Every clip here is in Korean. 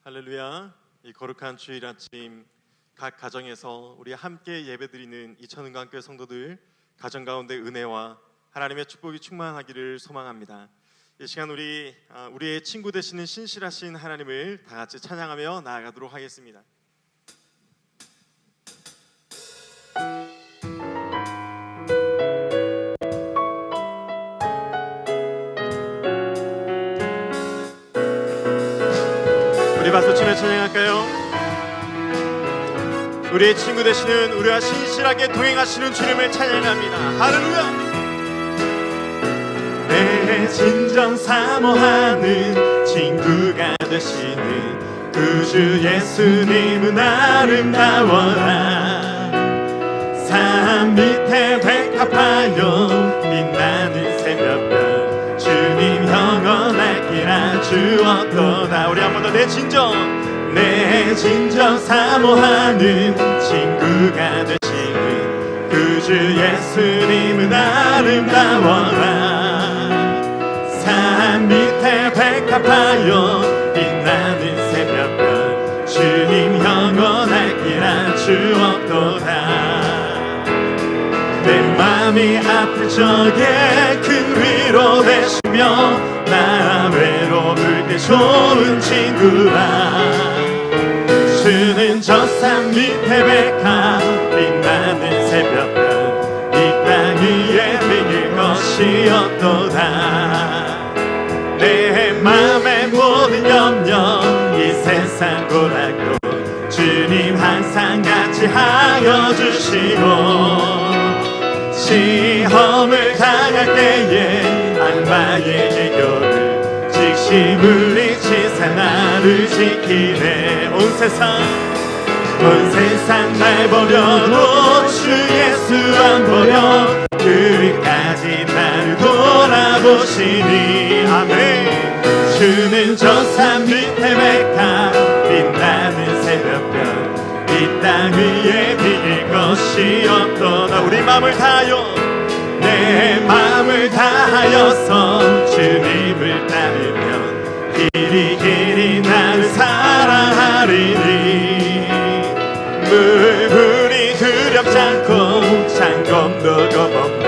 할렐루야. 이 거룩한 주일 아침 각 가정에서 우리 함께 예배드리는 이천은광교회 성도들 가정 가운데 은혜와 하나님의 축복이 충만하기를 소망합니다. 이 시간 우리의 친구 되시는 신실하신 하나님을 다 같이 찬양하며 나아가도록 하겠습니다. 우리 박수치며 찬양할까요? 우리의 친구 되시는 우리와 신실하게 동행하시는 주님을 찬양합니다. 할렐루야. 내 진정 사모하는 친구가 되시는 그 주 예수님은 아름다워라. 산 밑에 백합하여 빛나는 새벽별 주님 영원할 길 주었도다. 우리 한 번 더 내 진정 사모하는 친구가 되시는 그 주 예수님은 아름다워라. 산 밑에 백합하여 빛나는 새벽별 주님 영원할 길 주었도다. 내 맘이 아플 적에 큰 위로 되시며 나 외로울 때 좋은 친구라. 주는 저 산 밑에 백합 빛나는 새벽별 이 땅 위에 비길 것이었도다. 내 맘의 모든 염려 이 세상 고락도 주님 항상 같이 하여 주시고, 시험을 당할 때에 악마의 애교를 즉시 물리치사 나를 지키네. 온 세상 날 버려도 주 예수 안 버려 끝까지 나를 돌아보시니. 아멘. 주는 저 산 밑에 백합 빛나는 새벽별 이 땅 위에 비길 것이었도다. 우리 마음을 다하여 내 마음을 다하여서 주님을 따르면 길이 나를 사랑하리니. 물불이 두렵지 않고 장검도 겁없네.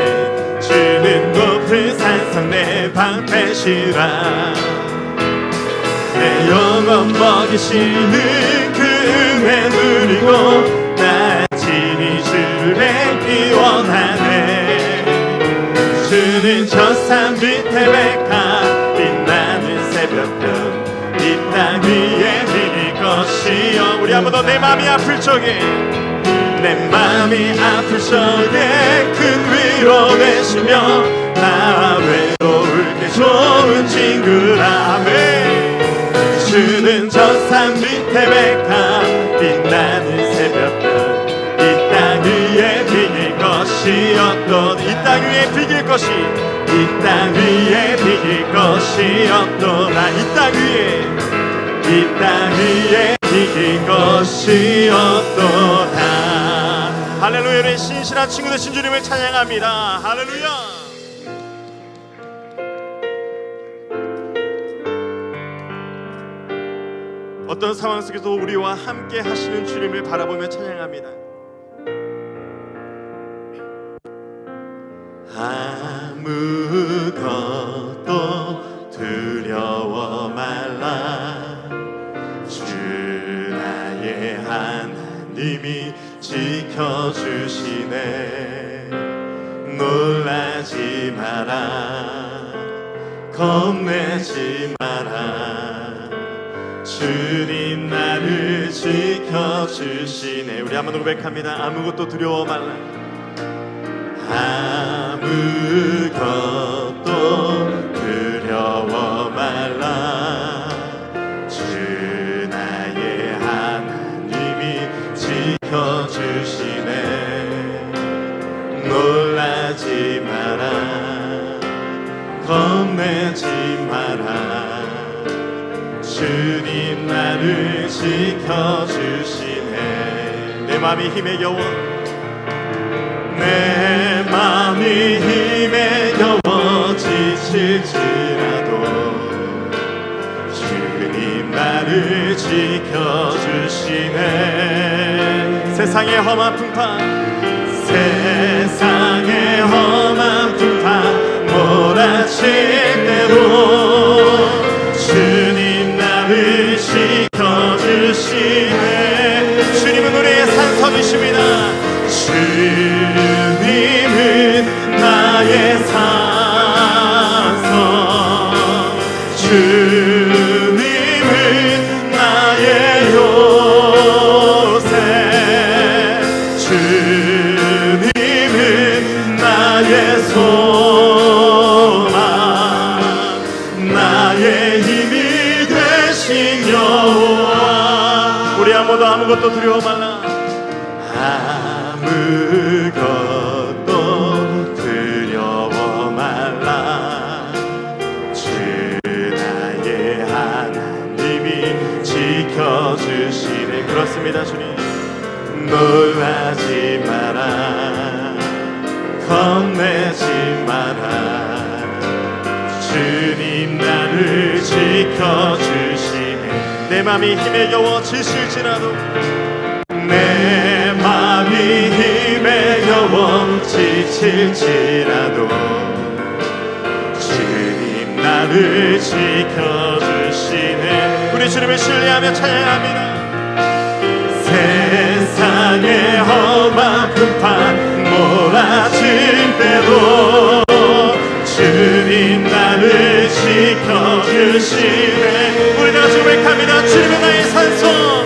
주는 높은 산성 내 방패시라. 내 영혼 먹이시는 그 은혜 누리고 나 친히 주를 뵙기 원하네. 주는 저 산 밑에 백합 빛나는 새벽별 이 땅 위에 비길 것이여. 우리 한 번 더 내 맘이 아플 적에 큰 위로 되시며 나 외로울 때 좋은 친구라. 아멘. 주는 저 산 밑에 백합 빛나는 새벽별 이 땅 위에 비길 것이었던 이 땅 위에 비길 것이었도다. 이 땅 위에 비길 것이었도다. 할렐루야. 우리 신실한 친구 되신 주님을 찬양합니다. 할렐루야. 어떤 상황 속에서 우리와 함께 하시는 주님을 바라보며 찬양합니다. 아무것도 두려워 말라. 주 나의 하나님이 지켜주시네. 놀라지 마라. 겁내지 마라. 주님 나를 지켜주시네. 우리 한번 고백합니다. 아무것도 두려워 말라. 아무것도 두려워 말라. 주 나의 하나님이 지켜주시네. 놀라지 마라. 겁내지 마라. 주님 나를 지켜주시네. 내 맘이 힘에 겨워 내 맘이 힘에 겨워 지칠지라도 주님 나 나를 지켜주시네. 세상의 험한 풍파, 세상의 험한 풍파 몰아칠 때도 주님 나를 지켜주시네. 주님은 우리의 산성이십니다. 주님은 나의 산성, 주님은 나의 요새, 주님은 나의 소망, 나의 힘이 되신 여호와. 우리 아무것도 두려워 말라. 아무것도 두려워 말라. 주 나의 하나님이 지켜주시네. 그렇습니다. 주님 놀라지 마라, 겁내지 마라. 주님 나를 지켜주시네. 내 맘이 힘에 겨워 지실지라도, 내 맘이 힘에 겨워 지칠지라도 주님 나를 지켜주시네. 우리 주님을 신뢰하며 찬양합니다. 세상의 험한 풍파 몰아칠 때도 주님 나를 지켜주시네. 우리 다 고백합니다. 주님은 나의 산성,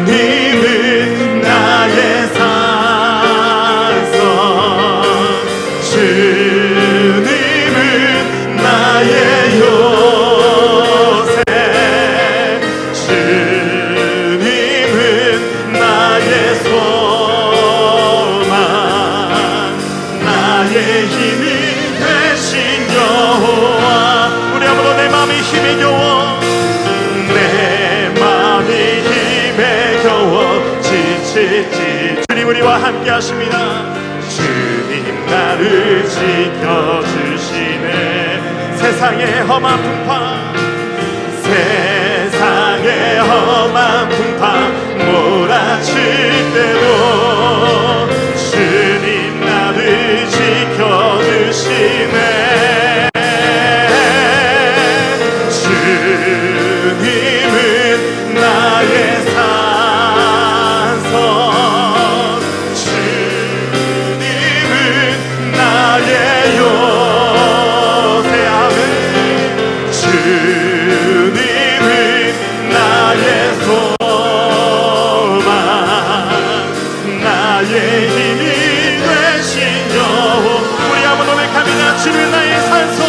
주님은 나의 산성, 주님은 나의 요새, 주님은 나의 소망, 나의 힘이 되신 여호와. 우리 아무도 내 마음이 힘에 겨워, 내 마음이 힘에 겨워 지칠지 주님 우리와 함께 하십니다. 주님 나를 지켜주시네. 세상의 험한 풍파, 세상의 험한 풍파 몰아칠 때도 주님 나를 지켜주시네. 주님은 나의 산성, 주님은 나의 요새, 아멘. 주님은 나의 소망, 나의 힘이 되신 여호. 우리 한번 고백합니다. 주님은 나의 산성,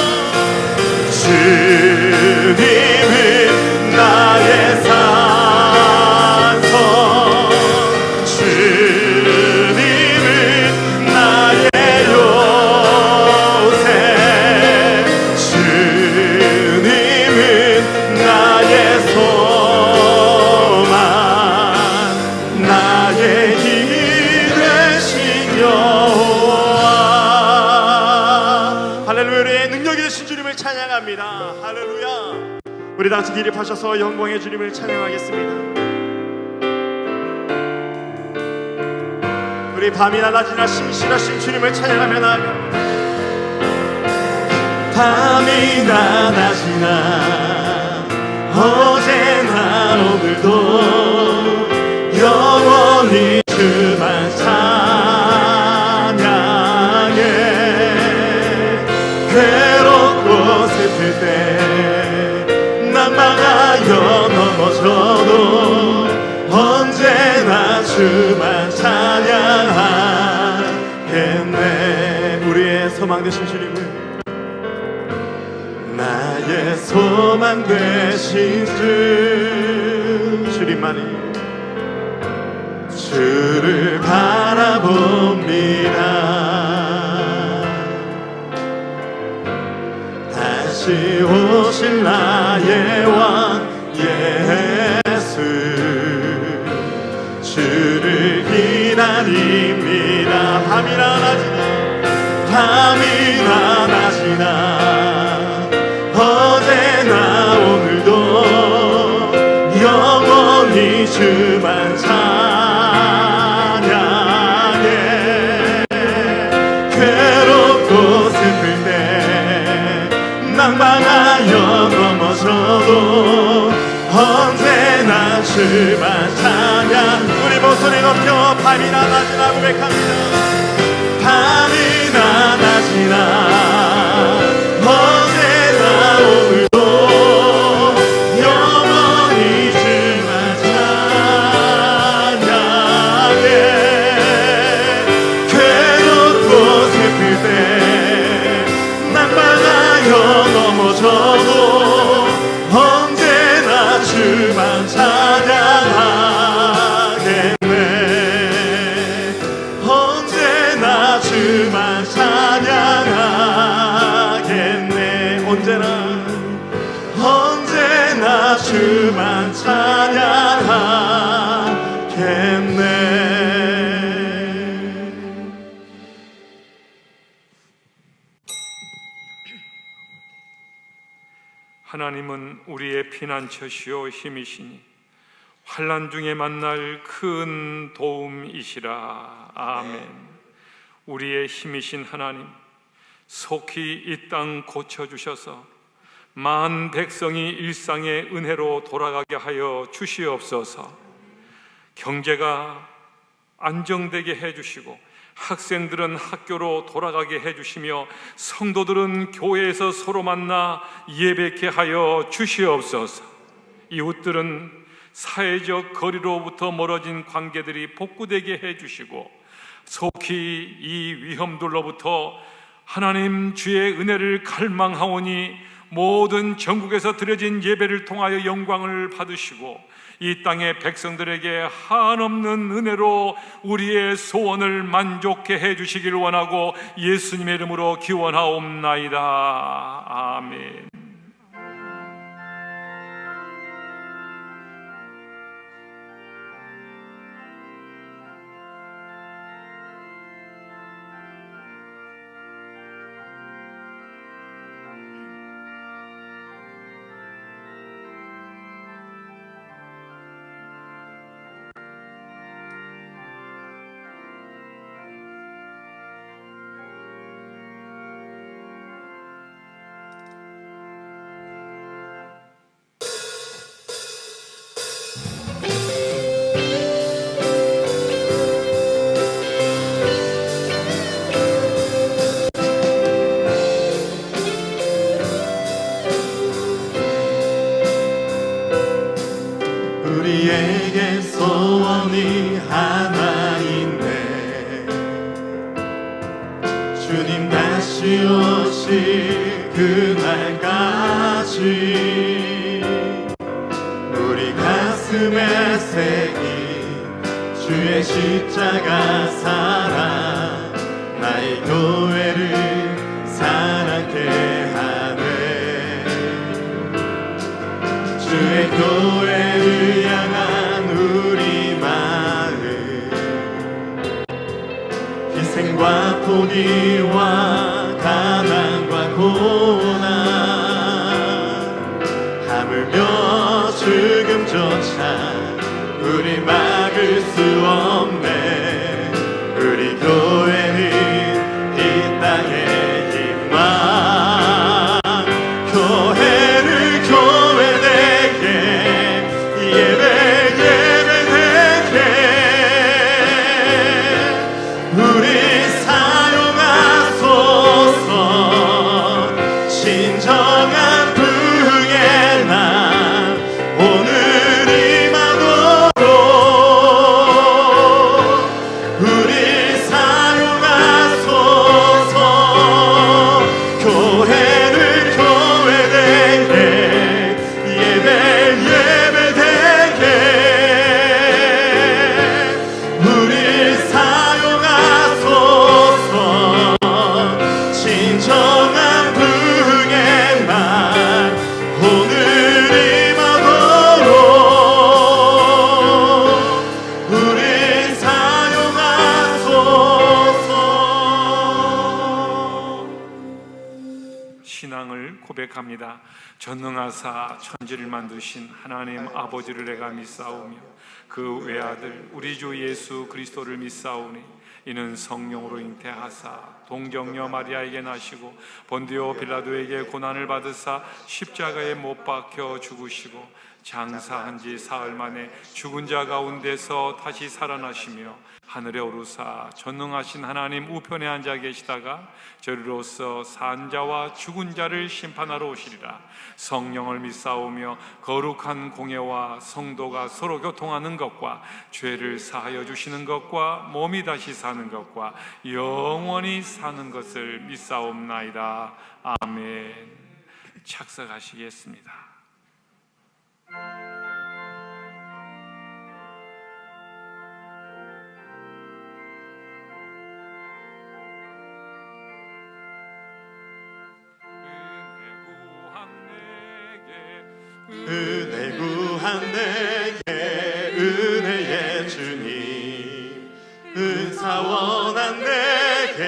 주님은 나의 산성, 주님은 나의 요새, 주님은 나의 소망, 나의 힘이 되신 여호와. 할렐루야. 우리의 능력이 되신 주님을 찬양합니다. 할렐루야. 우리 다 같이 기립하셔서 영광의 주님을 찬양하겠습니다. 우리 밤이나 낮이나 신실하신 주님을 찬양하며 나아가. 밤이나 낮이나 어제나 오늘도 영원히 주만 찬양해. 괴롭고 슬플 때 난망하여 넘어져도 언제나 주만 찬양하겠네. 우리의 소망 되신 주님을, 나의 소망 되신 주, 주님만이 주를 바라봅니다. 다시 오실 나의 왕 예수, 주를 기다립니다. 밤이나 낮이나 밤이나 낮이나 어제나 오늘도 주만 찬양해. 괴롭고 슬플 때 낭망하여 넘어져도 언제나 주만 찬양. 우리 목소리 높여 밤이나 낮이나 고백합니다. 밤이나 낮이나 언제나 오늘도 영원히 주만 찬양해. 괴롭고 슬플 때 낭망하여 넘어져도 언제나 주만 찬양하겠네. 언제나 주만 찬양하겠네. 언제나 주만 찬양하겠네. 하나님은 우리의 피난처시요 힘이시니 환난 중에 만날 큰 도움이시라. 아멘. 우리의 힘이신 하나님, 속히 이 땅 고쳐주셔서 만 백성이 일상의 은혜로 돌아가게 하여 주시옵소서. 경제가 안정되게 해주시고 학생들은 학교로 돌아가게 해주시며 성도들은 교회에서 서로 만나 예배케 하여 주시옵소서. 이웃들은 사회적 거리로부터 멀어진 관계들이 복구되게 해주시고 속히 이 위험들로부터 하나님 주의 은혜를 갈망하오니 모든 전국에서 드려진 예배를 통하여 영광을 받으시고 이 땅의 백성들에게 한없는 은혜로 우리의 소원을 만족케 해주시길 원하고 예수님의 이름으로 기원하옵나이다. 아멘. 우리에게 소원이 하나 있네. 주님 다시 오실 그날까지 우리 가슴에 새긴 주의 십자가 사랑 나의 교회를 사랑케 하네. 주의 교회를 향한 우리 마음 희생과 포기와 가난과 고난 하물며 죽음조차 우리 막을 수 없네. 우리 교회는 이 땅의 희망. 교회를 교회되게 예배 예배되게 우리 사용하소서. 진정한 부흥의 날 오늘 임하도록 우리 사용하소서. 교회를 교회되게 예배 예배되게 우리 사용하소서. 진정한 부흥의 날 전능하사 천지를 만드신 하나님 아버지를 내가 믿사오며 그 외아들 우리 주 예수 그리스도를 믿사오니 이는 성령으로 잉태하사 동정녀 마리아에게 나시고 본디오 빌라도에게 고난을 받으사 십자가에 못 박혀 죽으시고 장사한 지 사흘 만에 죽은 자 가운데서 다시 살아나시며 하늘에 오르사 전능하신 하나님 우편에 앉아 계시다가 저리로서 산 자와 죽은 자를 심판하러 오시리라. 성령을 믿사오며 거룩한 공예와 성도가 서로 교통하는 것과 죄를 사하여 주시는 것과 몸이 다시 사는 것과 영원히 사는 것을 믿사옵나이다. 아멘. 착석하시겠습니다. 은혜 구한 내게 은혜의 주님, 은사 원한 내게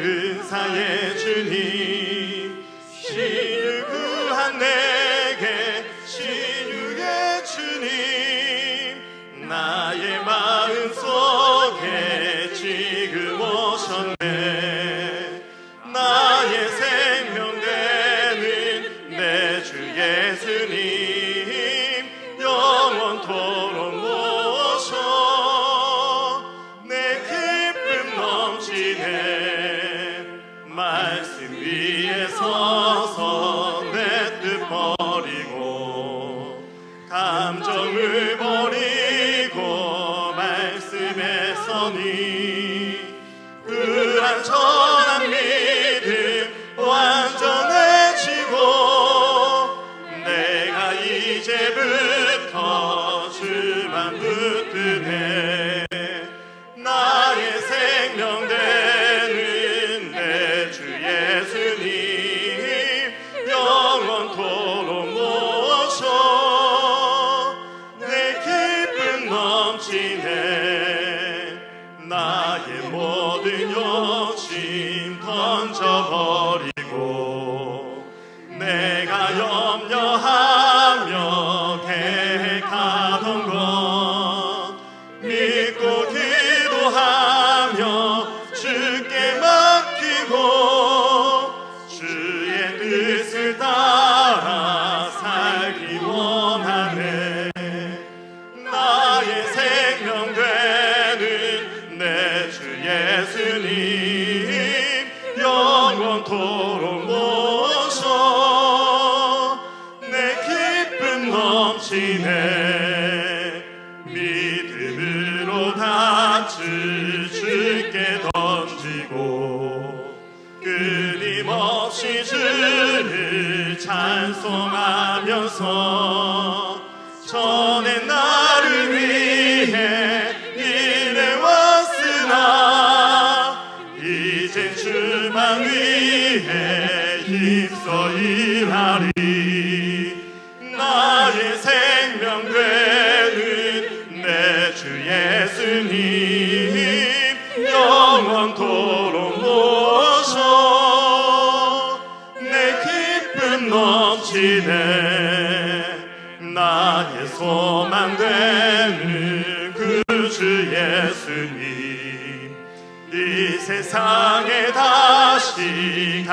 은사의 주님, 신유 구한 내게 신유의 주님, 나의 마음 속에 지금 오셨네. 나의 생명 되는 내 주 예수님, 영원토록 모셔 내 기쁨 넘치네. 말씀 위에 서서 내 뜻 버리고 감정을 버리고 말씀에 서니 불완전한 믿음 완전해지고 내가 이제부터 주만 붙드네. 나의 생명 되는 내 주 예수님, 영원토록 모셔 내 기쁨 넘치네. 나의 모든 욕심 던져버리고 내가 염려하며 계획하던 것 믿고 기도하며 주께 맡기고 주의 뜻을 따라 살기 원하네. 나의 생명 되는 내 주 예수님, 영원토록 모셔 내 기쁨 넘치네. 믿음으로 닥칠 주께 던지고 끊임없이 주를 찬송하면서 전에 나를 위해 일해왔으나 이제 주만 위해 힘써 일하리. 나의 생명 되는 내 주 예수님, 영원토록 모셔 내 기쁨 넘치네. 나의 소망 되는 그 주 예수님, 이 세상에 다시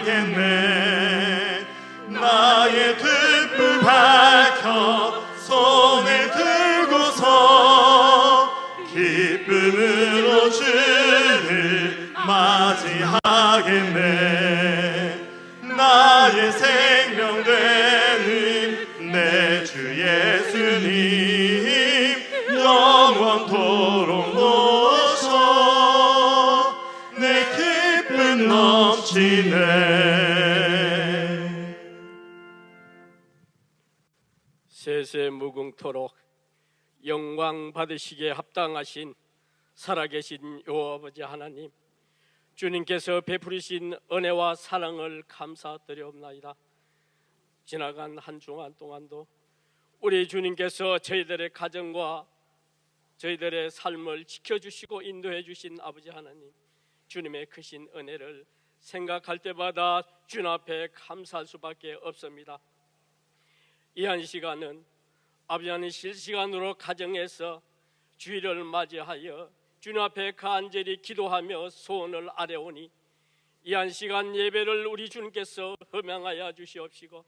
강림하겠네. 나의 등불 밝혀 손을 들고서 기쁨으로 주를 맞이하겠네. 나의 생명 되는 내 주 예수님, 영원토록 모셔 내 기쁨 넘치네. 세세 무궁토록 영광 받으시기에 합당하신 살아계신 여호와아버지 하나님, 주님께서 베푸리신 은혜와 사랑을 감사드리옵나이다. 지나간 한 주간 동안도 우리 주님께서 저희들의 가정과 저희들의 삶을 지켜주시고 인도해 주신 아버지 하나님, 주님의 크신 은혜를 생각할 때마다 주님 앞에 감사할 수밖에 없습니다. 이 한 시간은 아버지 하나님 실시간으로 가정에서 주일을 맞이하여 주님 앞에 간절히 기도하며 소원을 아뢰오니 이 한 시간 예배를 우리 주님께서 허명하여 주시옵시고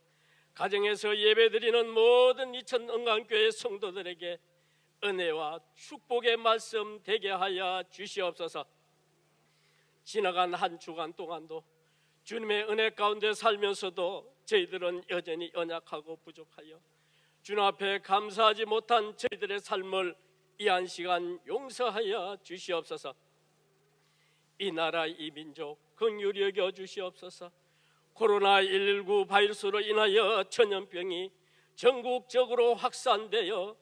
가정에서 예배드리는 모든 이천 은광교회 성도들에게 은혜와 축복의 말씀 되게 하여 주시옵소서. 지나간 한 주간 동안도 주님의 은혜 가운데 살면서도 저희들은 여전히 연약하고 부족하여 주님 앞에 감사하지 못한 저희들의 삶을 이 한 시간 용서하여 주시옵소서. 이 나라 이 민족 긍휼히 여겨 주시옵소서. 코로나19 바이러스로 인하여 전염병이 전국적으로 확산되어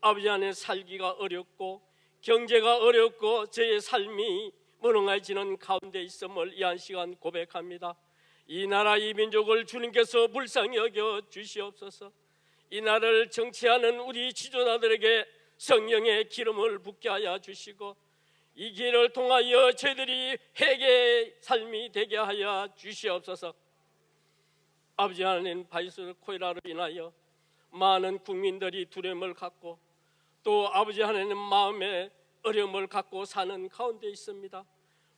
아버지 안에 살기가 어렵고 경제가 어렵고 저의 삶이 무능해지는 가운데 있음을 이 한 시간 고백합니다. 이 나라 이 민족을 주님께서 불쌍히 여겨 주시옵소서. 이 나라를 정치하는 우리 지도자들에게 성령의 기름을 붓게 하여 주시고 이 길을 통하여 저희들이 회개의 삶이 되게 하여 주시옵소서. 아버지 하나님, 바이러스 코로나로 인하여 많은 국민들이 두려움을 갖고 또 아버지 하나님 마음에 어려움을 갖고 사는 가운데 있습니다.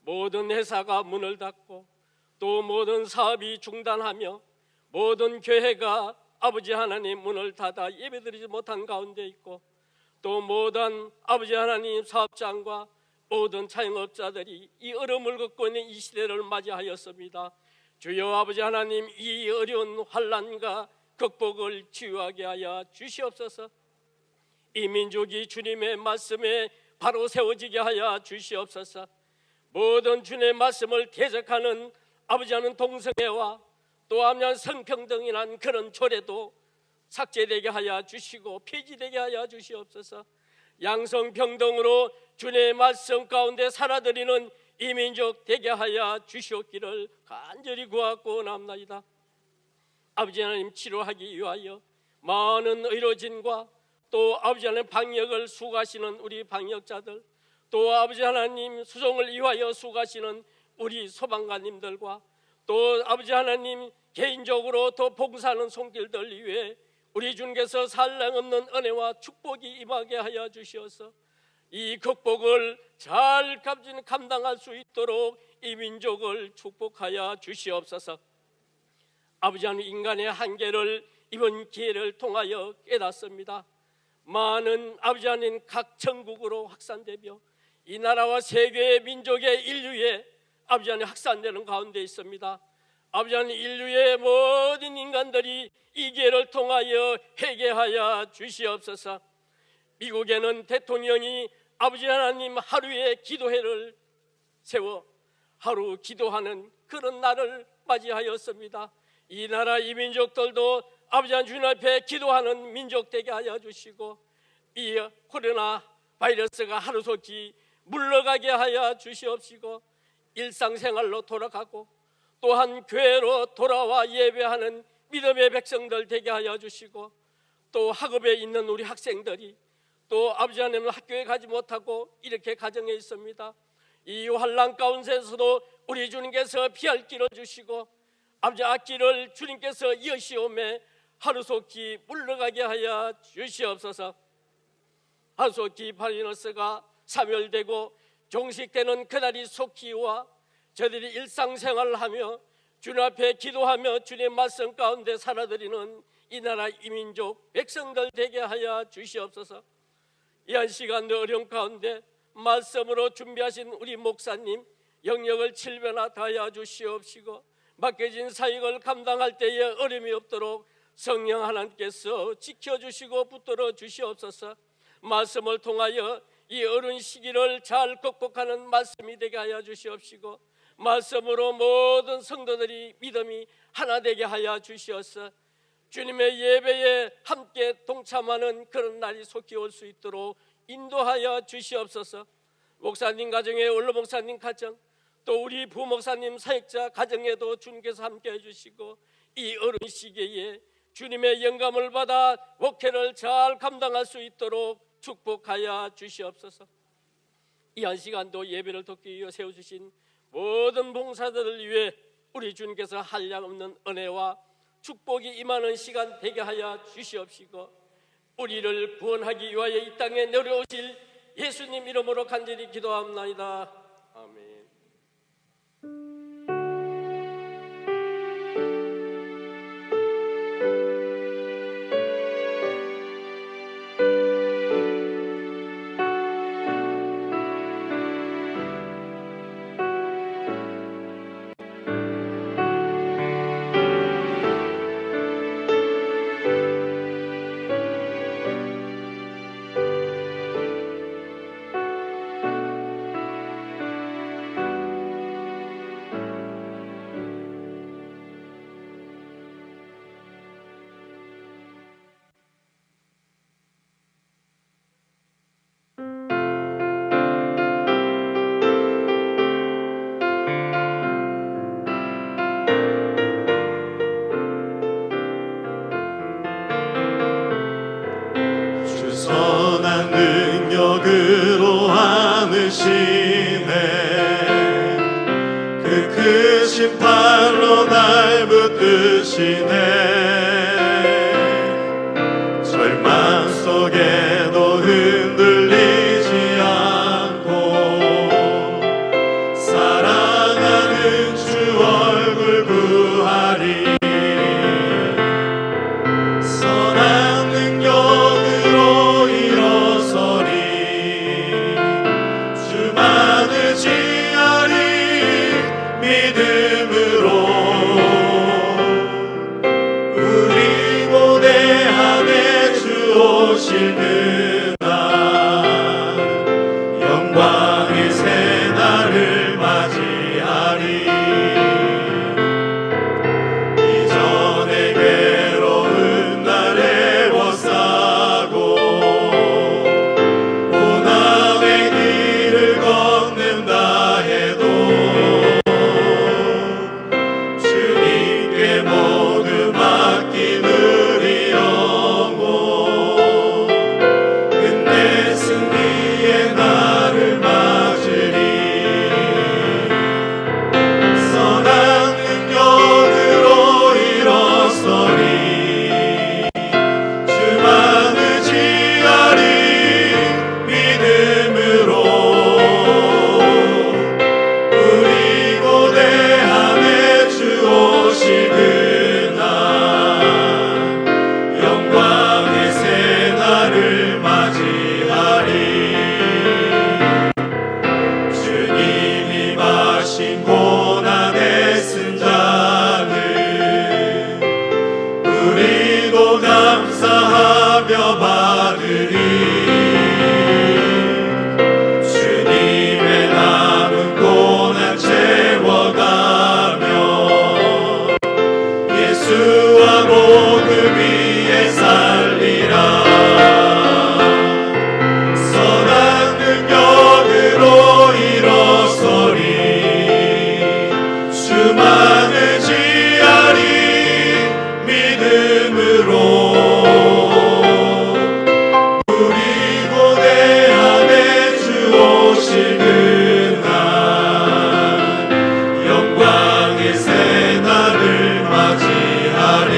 모든 회사가 문을 닫고 또 모든 사업이 중단하며 모든 교회가 아버지 하나님 문을 닫아 예배드리지 못한 가운데 있고 또 모든 아버지 하나님 사업장과 모든 자영업자들이 이 어려움을 겪고 있는 이 시대를 맞이하였습니다. 주여 아버지 하나님, 이 어려운 환난과 극복을 치유하게 하여 주시옵소서. 이 민족이 주님의 말씀에 바로 세워지게 하여 주시옵소서. 모든 주님의 말씀을 대적하는 아버지 하나님 동성애와 또 아버지 성평등이란 그런 조례도 삭제되게 하여 주시고 폐지되게 하여 주시옵소서. 양성평등으로 주님의 말씀 가운데 살아드리는 이 민족 되게 하여 주시옵기를 간절히 구하고 나옵나이다. 아버지 하나님, 치료하기 위하여 많은 의료진과 또 아버지 하나님 방역을 수고하시는 우리 방역자들, 또 아버지 하나님 수종을 위하여 수고하시는 우리 소방관님들과 또 아버지 하나님 개인적으로 또 봉사하는 손길들 위해 우리 주님께서 살랑없는 은혜와 축복이 임하게 하여 주시어서 이 극복을 잘 감당할 수 있도록 이 민족을 축복하여 주시옵소서. 아버지 하나님, 인간의 한계를 이번 기회를 통하여 깨닫습니다. 많은 아버지 하나님 각 천국으로 확산되며 이 나라와 세계의 민족의 인류의 아버지 하나님 확산되는 가운데 있습니다. 아버지 하나님, 인류의 모든 인간들이 이 기회를 통하여 회개하여 주시옵소서. 미국에는 대통령이 아버지 하나님 하루에 기도회를 세워 하루 기도하는 그런 날을 맞이하였습니다. 이 나라 이 민족들도 아버지 하나님 주님 앞에 기도하는 민족 되게 하여 주시고 이 코로나 바이러스가 하루속히 물러가게 하여 주시옵시고 일상생활로 돌아가고 또한 교회로 돌아와 예배하는 믿음의 백성들 되게 하여 주시고 또 학업에 있는 우리 학생들이 또 아버지 하나님 학교에 가지 못하고 이렇게 가정에 있습니다. 이 환난 가운데서도 우리 주님께서 피할 길을 주시고 아버지 앞길을 주님께서 여시오매 하루속히 물러가게 하여 주시옵소서. 하루속히 바이러스가 사멸되고 종식되는 그날이 속히 와 저희들이 일상생활을 하며 주님 앞에 기도하며 주님의 말씀 가운데 살아드리는 이 나라 이 민족 백성들 되게 하여 주시옵소서. 이 한 시간도 어려운 가운데 말씀으로 준비하신 우리 목사님 영역을 7배나 다하여 주시옵시고 맡겨진 사역을 감당할 때에 어려움이 없도록 성령 하나님께서 지켜주시고 붙들어 주시옵소서. 말씀을 통하여 이 어려운 시기를 잘 극복하는 말씀이 되게 하여 주시옵시고 말씀으로 모든 성도들이 믿음이 하나 되게 하여 주시옵소서. 주님의 예배에 함께 동참하는 그런 날이 속히 올 수 있도록 인도하여 주시옵소서. 목사님 가정에 원로 목사님 가정 또 우리 부목사님 사역자 가정에도 주님께서 함께 해주시고 이 어려운 시기에 주님의 영감을 받아 목회를 잘 감당할 수 있도록 축복하여 주시옵소서. 이 한 시간도 예배를 돕기 위해 세워주신 모든 봉사들을 위해 우리 주님께서 한량없는 은혜와 축복이 임하는 시간 되게 하여 주시옵시고, 우리를 구원하기 위하여 이 땅에 내려오실 예수님 이름으로 간절히 기도합나이다. 아멘. 선한 능력으로 안으시네. 그 크신 팔로 날 붙드시네. 절망 속에도 흔들리지 않고 사랑하는 주 얼굴 구하리. 선한 능력으로 일어서리. 주만 의지하리. 믿음으로 우리 모대 안에 주 오실 그날 영광의 새날을 맞이하리. 이전에 괴로운 날에 애워싸고 고난의 길을 걷는다 해도 주님께 모두 맡긴 우리 영혼 끝내 승리의 날을 맞으리. 선한 능력으로 일어서리. 주만 의지하리. 믿음으로 우리 고대 안에 주 오실 그날 영광의 새날을 맞이하리. 주님이 마신 고난의 쓴잔을 우리도 감사하며 받으리. 주님의 남은 고난 채워가며 예수와 복음 위에 살리라. 선한 능력으로 일어서리. 주만 의지하리. 믿음으로 우리 고대 안에 주 오실 그날 영광의 새날을 맞이하리.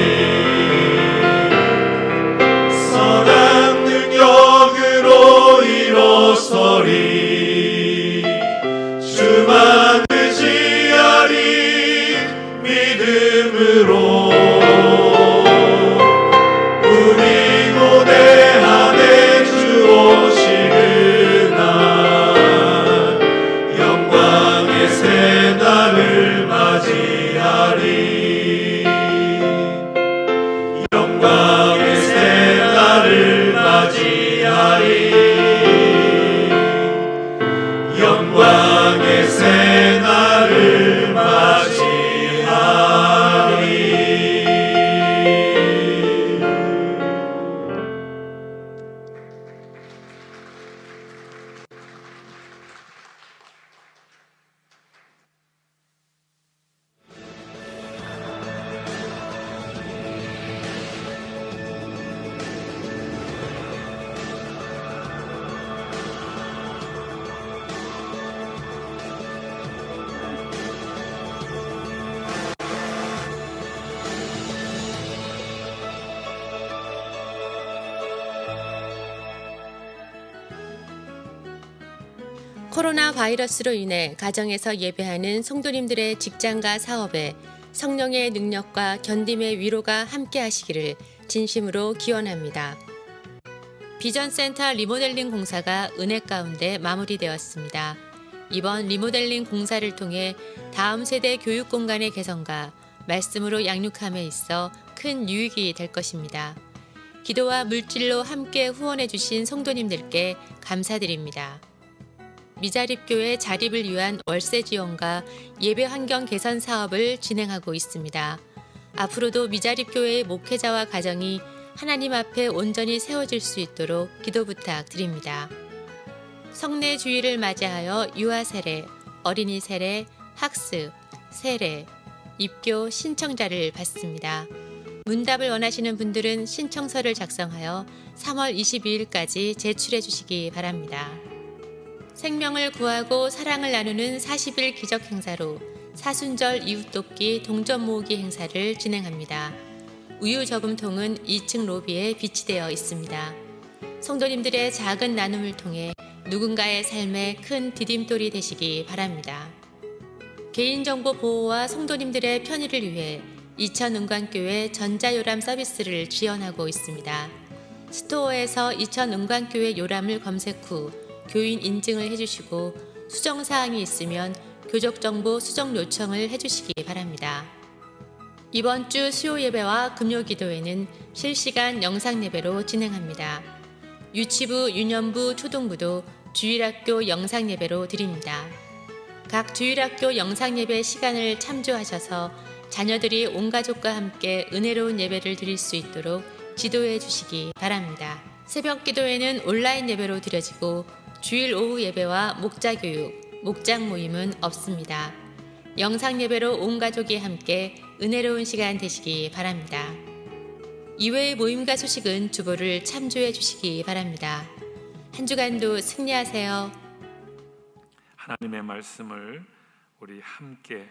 코로나 바이러스로 인해 가정에서 예배하는 성도님들의 직장과 사업에 성령의 능력과 견딤의 위로가 함께 하시기를 진심으로 기원합니다. 비전센터 리모델링 공사가 은혜 가운데 마무리되었습니다. 이번 리모델링 공사를 통해 다음 세대 교육 공간의 개선과 말씀으로 양육함에 있어 큰 유익이 될 것입니다. 기도와 물질로 함께 후원해 주신 성도님들께 감사드립니다. 미자립교회 자립을 위한 월세 지원과 예배 환경 개선 사업을 진행하고 있습니다. 앞으로도 미자립교회의 목회자와 가정이 하나님 앞에 온전히 세워질 수 있도록 기도 부탁드립니다. 성례 주일을 맞이하여 유아 세례, 어린이 세례, 학습, 세례, 입교 신청자를 받습니다. 문답을 원하시는 분들은 신청서를 작성하여 3월 22일까지 제출해 주시기 바랍니다. 생명을 구하고 사랑을 나누는 40일 기적 행사로 사순절 이웃돕기 동전 모으기 행사를 진행합니다. 우유 저금통은 2층 로비에 비치되어 있습니다. 성도님들의 작은 나눔을 통해 누군가의 삶에 큰 디딤돌이 되시기 바랍니다. 개인정보 보호와 성도님들의 편의를 위해 이천은광교회 전자요람 서비스를 지원하고 있습니다. 스토어에서 이천은광교회 요람을 검색 후 교인 인증을 해주시고 수정사항이 있으면 교적정보 수정 요청을 해주시기 바랍니다. 이번 주 수요 예배와 금요 기도회는 실시간 영상 예배로 진행합니다. 유치부, 유년부, 초등부도 주일학교 영상 예배로 드립니다. 각 주일학교 영상 예배 시간을 참조하셔서 자녀들이 온 가족과 함께 은혜로운 예배를 드릴 수 있도록 지도해 주시기 바랍니다. 새벽 기도회는 온라인 예배로 드려지고 주일 오후 예배와 목자 교육, 목장 모임은 없습니다. 영상 예배로 온 가족이 함께 은혜로운 시간 되시기 바랍니다. 이외의 모임과 소식은 주보를 참조해 주시기 바랍니다. 한 주간도 승리하세요. 하나님의 말씀을 우리 함께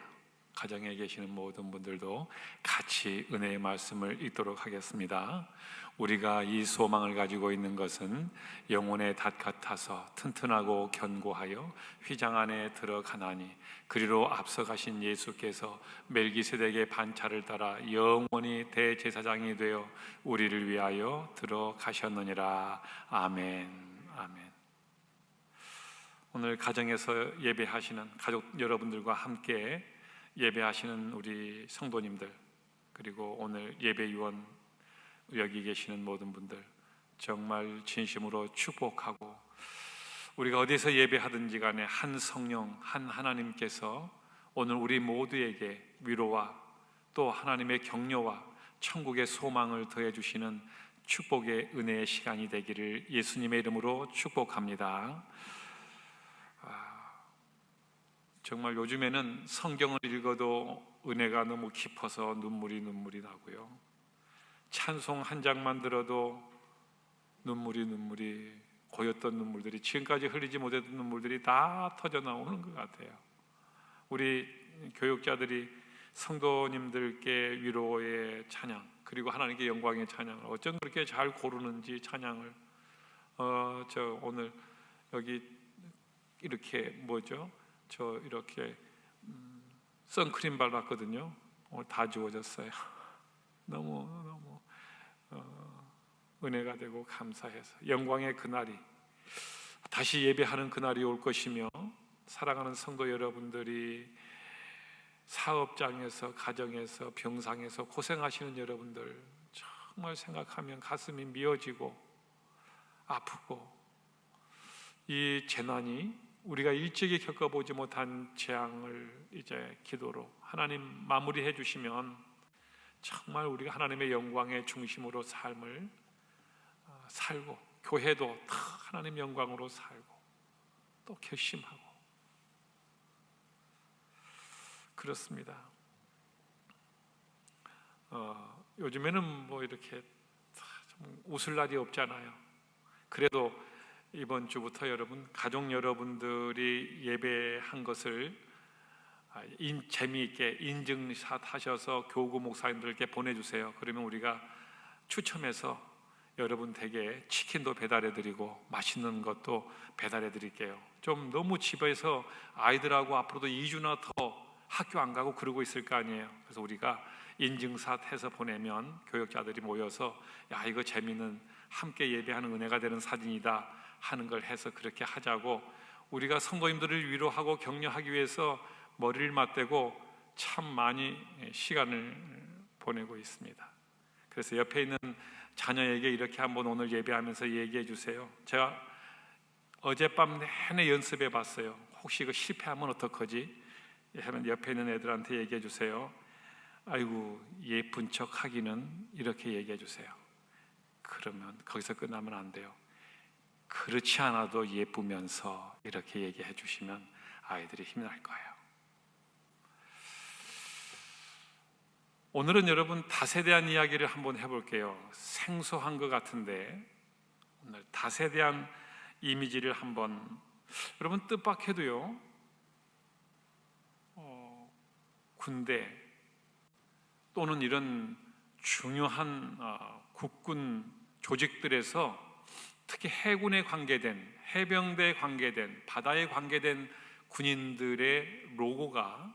가정에 계시는 모든 분들도 같이 은혜의 말씀을 읽도록 하겠습니다. 우리가 이 소망을 가지고 있는 것은 영혼의 닷 같아서 튼튼하고 견고하여 휘장 안에 들어가나니 그리로 앞서가신 예수께서 멜기세덱의 반차를 따라 영원히 대제사장이 되어 우리를 위하여 들어가셨느니라. 아멘. 아멘. 오늘 가정에서 예배하시는 가족 여러분들과 함께 예배하시는 우리 성도님들, 그리고 오늘 예배위원 여기 계시는 모든 분들 정말 진심으로 축복하고, 우리가 어디서 예배하든지 간에 한 성령, 한 하나님께서 오늘 우리 모두에게 위로와 또 하나님의 격려와 천국의 소망을 더해 주시는 축복의 은혜의 시간이 되기를 예수님의 이름으로 축복합니다. 정말 요즘에는 성경을 읽어도 은혜가 너무 깊어서 눈물이 나고요. 찬송 한 장만 들어도 눈물이 고였던 눈물들이, 지금까지 흘리지 못했던 눈물들이 다 터져 나오는 것 같아요. 우리 교육자들이 성도님들께 위로의 찬양, 그리고 하나님께 영광의 찬양을 어쩜 그렇게 잘 고르는지 찬양을 저 오늘 여기 이렇게 저 이렇게 선크림 발랐거든요. 오늘 다 지워졌어요. 너무 은혜가 되고 감사해서 영광의 그날이 다시 예배하는 그날이 올 것이며, 사랑하는 성도 여러분들이 사업장에서, 가정에서, 병상에서 고생하시는 여러분들 정말 생각하면 가슴이 미어지고 아프고, 이 재난이 우리가 일찍이 겪어보지 못한 재앙을 이제 기도로 하나님 마무리해 주시면 정말 우리가 하나님의 영광의 중심으로 삶을 살고, 교회도 다 하나님 영광으로 살고 또 결심하고 그렇습니다. 요즘에는 뭐 이렇게 좀 웃을 날이 없잖아요. 그래도 이번 주부터 여러분, 가족 여러분들이 예배한 것을 재미있게 인증샷 하셔서 교구 목사님들께 보내주세요. 그러면 우리가 추첨해서 여러분 댁에 치킨도 배달해드리고 맛있는 것도 배달해드릴게요. 좀 너무 집에서 아이들하고 앞으로도 2주나 더 학교 안 가고 그러고 있을 거 아니에요. 그래서 우리가 인증샷 해서 보내면 교역자들이 모여서 야, 이거 재미있는 함께 예배하는 은혜가 되는 사진이다 하는 걸 해서 그렇게 하자고, 우리가 성도님들을 위로하고 격려하기 위해서 머리를 맞대고 참 많이 시간을 보내고 있습니다. 그래서 옆에 있는 자녀에게 이렇게 한번 오늘 예배하면서 얘기해 주세요. 제가 어젯밤 내내 연습해 봤어요. 혹시 이거 실패하면 어떡하지? 하면 옆에 있는 애들한테 얘기해 주세요. 아이고, 예쁜 척 하기는 이렇게 얘기해 주세요. 그러면 거기서 끝나면 안 돼요. 그렇지 않아도 예쁘면서 이렇게 얘기해 주시면 아이들이 힘이 날 거예요. 오늘은 여러분 닷에 대한 이야기를 한번 해볼게요. 생소한 것 같은데 오늘 닷에 대한 이미지를 한번, 여러분 뜻밖에도요, 군대 또는 이런 중요한 국군 조직들에서 특히 해군에 관계된, 해병대에 관계된, 바다에 관계된 군인들의 로고가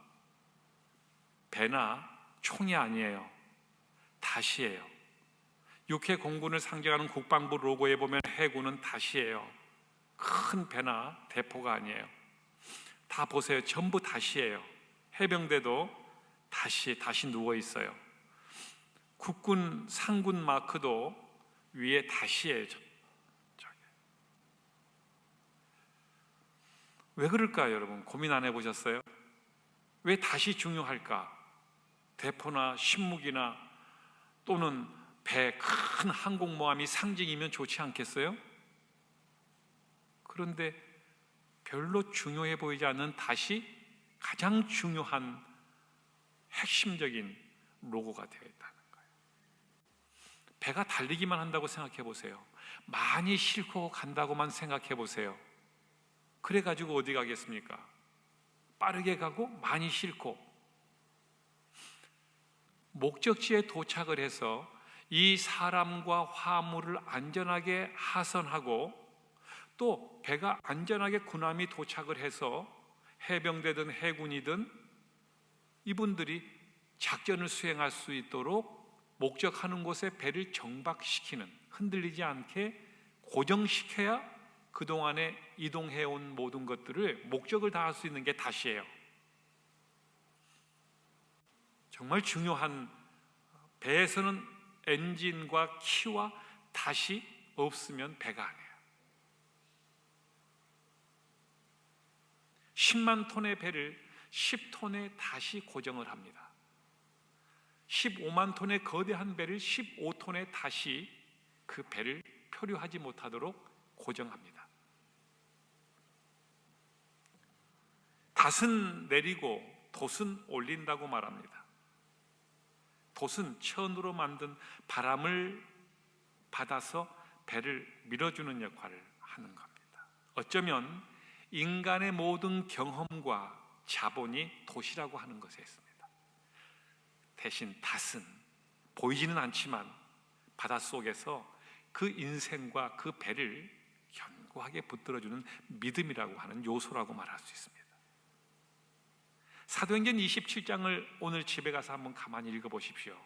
배나 총이 아니에요. 닷이에요. 육해 공군을 상징하는 국방부 로고에 보면 해군은 닷이에요. 큰 배나 대포가 아니에요. 다 보세요. 전부 닷이에요. 해병대도 닷이 누워 있어요. 국군 상군 마크도 위에 닷이에요. 왜 그럴까요, 여러분? 고민 안 해보셨어요? 왜 닷이 중요할까? 대포나 신무기나 또는 배, 큰 항공모함이 상징이면 좋지 않겠어요? 그런데 별로 중요해 보이지 않는 닷이 가장 중요한 핵심적인 로고가 되어 있다는 거예요. 배가 달리기만 한다고 생각해 보세요. 많이 싣고 간다고만 생각해 보세요. 그래가지고 어디 가겠습니까? 빠르게 가고 많이 싣고, 목적지에 도착을 해서 이 사람과 화물을 안전하게 하선하고, 또 배가 안전하게 군함이 도착을 해서 해병대든 해군이든 이분들이 작전을 수행할 수 있도록 목적하는 곳에 배를 정박시키는, 흔들리지 않게 고정시켜야 그동안에 이동해온 모든 것들을 목적을 다할 수 있는 게 닷이에요. 정말 중요한, 배에서는 엔진과 키와 닷이 없으면 배가 아니에요. 10만 톤의 배를 10톤의 닷이 고정을 합니다. 15만 톤의 거대한 배를 15톤의 닷이 그 배를 표류하지 못하도록 고정합니다. 닷은 내리고 돛은 올린다고 말합니다. 돛은 천으로 만든 바람을 받아서 배를 밀어주는 역할을 하는 겁니다. 어쩌면 인간의 모든 경험과 자본이 돛이라고 하는 것에 있습니다. 대신 닷은 보이지는 않지만 바닷속에서 그 인생과 그 배를 견고하게 붙들어주는 믿음이라고 하는 요소라고 말할 수 있습니다. 사도행전 27장을 오늘 집에 가서 한번 가만히 읽어보십시오.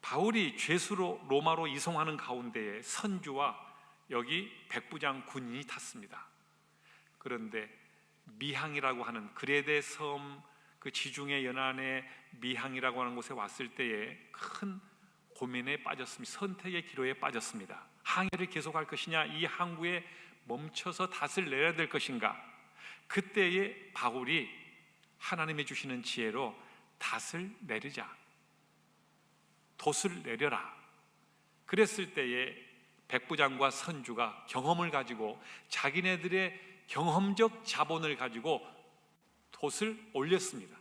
바울이 죄수로 로마로 이송하는 가운데에 선주와 여기 백부장 군인이 탔습니다. 그런데 미항이라고 하는 그레데 섬 그 지중해 연안의 미항이라고 하는 곳에 왔을 때에 큰 고민에 빠졌습니다. 선택의 기로에 빠졌습니다. 항해를 계속할 것이냐, 이 항구에 멈춰서 닷을 내려야 될 것인가. 그때에 바울이 하나님이 주시는 지혜로 닷을 내리자, 돛을 내려라. 그랬을 때에 백부장과 선주가 경험을 가지고 자기네들의 경험적 자본을 가지고 돛을 올렸습니다.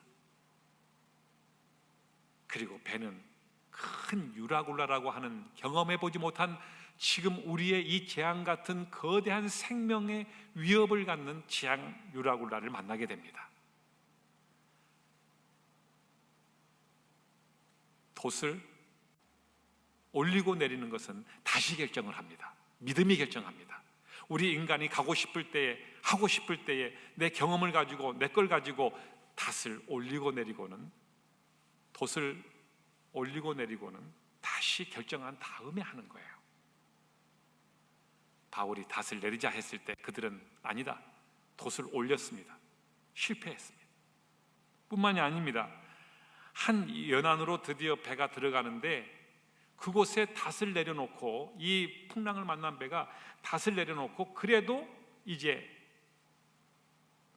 그리고 배는 큰 유라굴라라고 하는 경험해보지 못한 지금 우리의 이 재앙 같은 거대한 생명의 위협을 갖는 재앙 유라굴라를 만나게 됩니다. 돛을 올리고 내리는 것은 다시 결정을 합니다. 믿음이 결정합니다. 우리 인간이 가고 싶을 때에, 하고 싶을 때에 내 경험을 가지고, 내 걸 가지고 닷을 올리고 내리고는, 돛을 올리고 내리고는 다시 결정한 다음에 하는 거예요. 바울이 닷을 내리자 했을 때 그들은 아니다, 돛을 올렸습니다. 실패했습니다. 뿐만이 아닙니다. 한 연안으로 드디어 배가 들어가는데 그곳에 닷을 내려놓고, 이 풍랑을 만난 배가 닷을 내려놓고 그래도 이제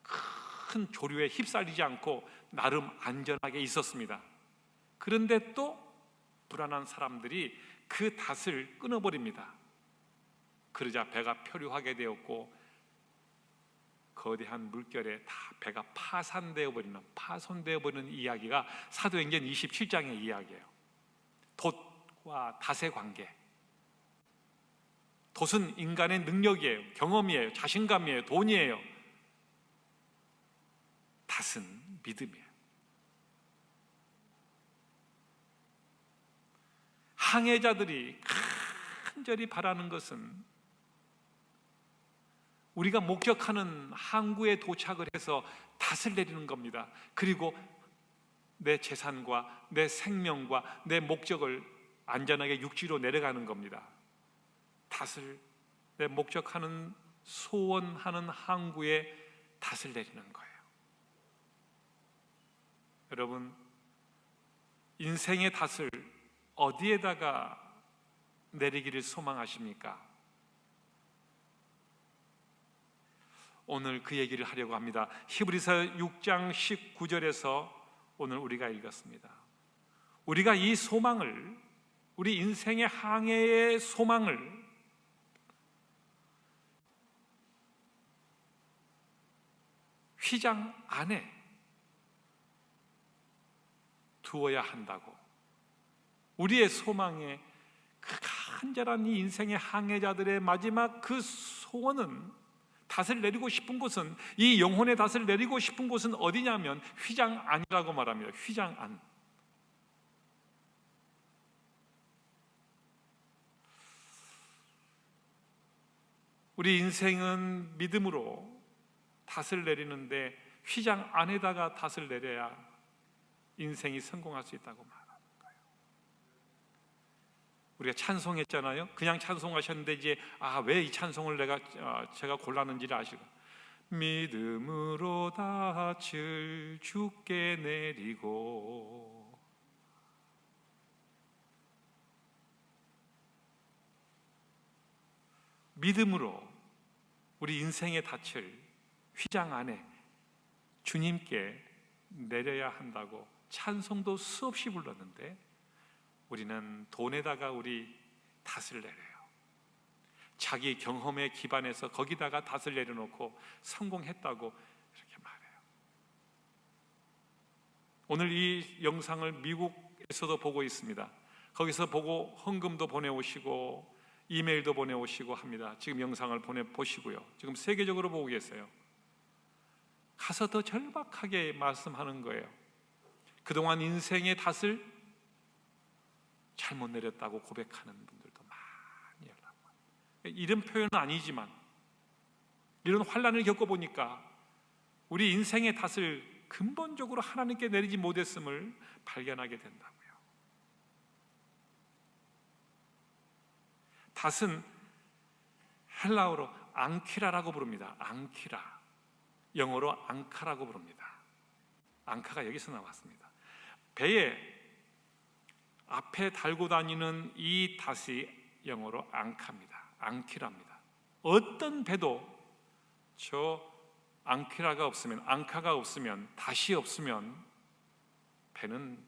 큰 조류에 휩쓸리지 않고 나름 안전하게 있었습니다. 그런데 또 불안한 사람들이 그 닷을 끊어버립니다. 그러자 배가 표류하게 되었고 거대한 물결에 다 배가 파손되어 버리는 이야기가 사도행전 27장의 이야기예요. 돛과 닷의 관계. 돛은 인간의 능력이에요, 경험이에요, 자신감이에요, 돈이에요. 닷은 믿음이에요. 항해자들이 간절히 바라는 것은 우리가 목적하는 항구에 도착을 해서 닷을 내리는 겁니다. 그리고 내 재산과 내 생명과 내 목적을 안전하게 육지로 내려가는 겁니다. 닷을, 내 목적하는, 소원하는 항구에 닷을 내리는 거예요. 여러분, 인생의 닷을 어디에다가 내리기를 소망하십니까? 오늘 그 얘기를 하려고 합니다. 히브리서 6장 19절에서 오늘 우리가 읽었습니다. 우리가 이 소망을, 우리 인생의 항해의 소망을 휘장 안에 두어야 한다고. 우리의 소망에, 그 간절한 이 인생의 항해자들의 마지막 그 소원은, 닷을 내리고 싶은 곳은, 이 영혼의 닷을 내리고 싶은 곳은 어디냐면 휘장 안이라고 말합니다. 휘장 안. 우리 인생은 믿음으로 닷을 내리는데 휘장 안에다가 닷을 내려야 인생이 성공할 수 있다고 말합니다. 우리가 찬송했잖아요. 그냥 찬송하셨는데 이제 왜 이 찬송을 제가 골랐는지를 아시고, 믿음으로 닻을 주께 내리고, 믿음으로 우리 인생의 닻을 휘장 안에 주님께 내려야 한다고 찬송도 수없이 불렀는데, 우리는 돈에다가 우리 닷을 내려요. 자기 경험에 기반해서 거기다가 닷을 내려놓고 성공했다고 이렇게 말해요. 오늘 이 영상을 미국에서도 보고 있습니다. 거기서 보고 헌금도 보내오시고 이메일도 보내오시고 합니다. 지금 영상을 보내보시고요. 지금 세계적으로 보고 계세요. 가서 더 절박하게 말씀하는 거예요. 그동안 인생의 닷을 잘못 내렸다고 고백하는 분들도 많이 연락와요. 이런 표현은 아니지만 이런 환난을 겪어보니까 우리 인생의 닷을 근본적으로 하나님께 내리지 못했음을 발견하게 된다고요. 닷은 헬라어로 앙키라라고 부릅니다. 앙키라. 영어로 앙카라고 부릅니다. 앙카가 여기서 나왔습니다. 배에 앞에 달고 다니는 이 닷이 영어로 앙카입니다. 앙키라입니다. 어떤 배도 저 앙키라가 없으면, 앙카가 없으면, 닷이 없으면 배는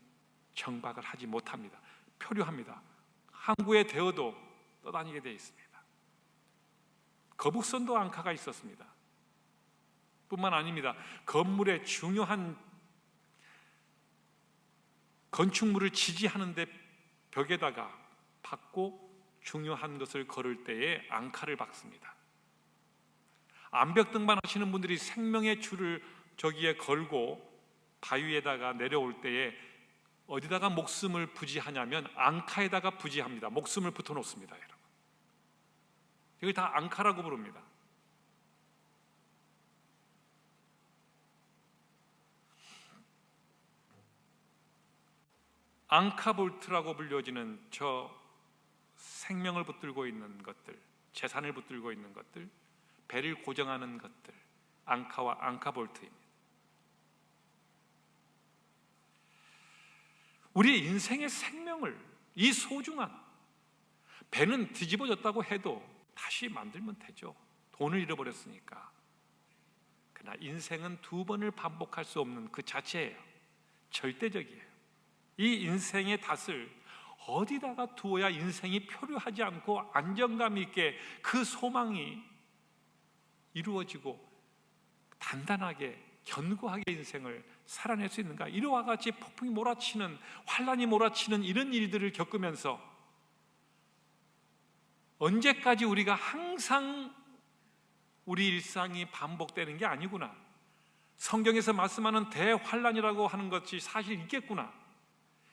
정박을 하지 못합니다. 표류합니다. 항구에 대어도 떠다니게 되어 있습니다. 거북선도 앙카가 있었습니다. 뿐만 아닙니다. 건물의 중요한 건축물을 지지하는데 벽에다가 박고 중요한 것을 걸을 때에 앙카를 박습니다. 암벽 등반하시는 분들이 생명의 줄을 저기에 걸고 바위에다가 내려올 때에 어디다가 목숨을 부지하냐면 앙카에다가 부지합니다. 목숨을 붙어 놓습니다, 여러분. 여기 다 앙카라고 부릅니다. 앙카볼트라고 불려지는 저 생명을 붙들고 있는 것들, 재산을 붙들고 있는 것들, 배를 고정하는 것들, 앙카와 앙카볼트입니다. 우리의 인생의 생명을, 이 소중한 배는 뒤집어졌다고 해도 다시 만들면 되죠. 돈을 잃어버렸으니까. 그러나 인생은 두 번을 반복할 수 없는 그 자체예요. 절대적이에요. 이 인생의 닷을 어디다가 두어야 인생이 표류하지 않고 안정감 있게 그 소망이 이루어지고 단단하게 견고하게 인생을 살아낼 수 있는가? 이와 같이 폭풍이 몰아치는, 환란이 몰아치는 이런 일들을 겪으면서 언제까지 우리가 항상 우리 일상이 반복되는 게 아니구나, 성경에서 말씀하는 대환란이라고 하는 것이 사실 있겠구나,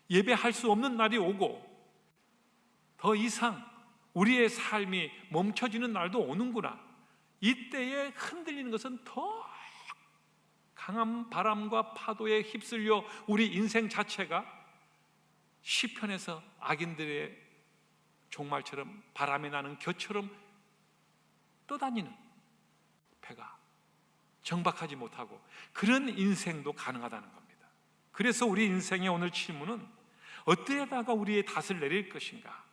예배할 수 없는 날이 오고 더 이상 우리의 삶이 멈춰지는 날도 오는구나, 이때에 흔들리는 것은 더 강한 바람과 파도에 휩쓸려 우리 인생 자체가 시편에서 악인들의 종말처럼 바람에 나는 겨처럼 떠다니는 배가 정박하지 못하고 그런 인생도 가능하다는 겁니다. 그래서 우리 인생의 오늘 질문은 어디에다가 우리의 닷을 내릴 것인가?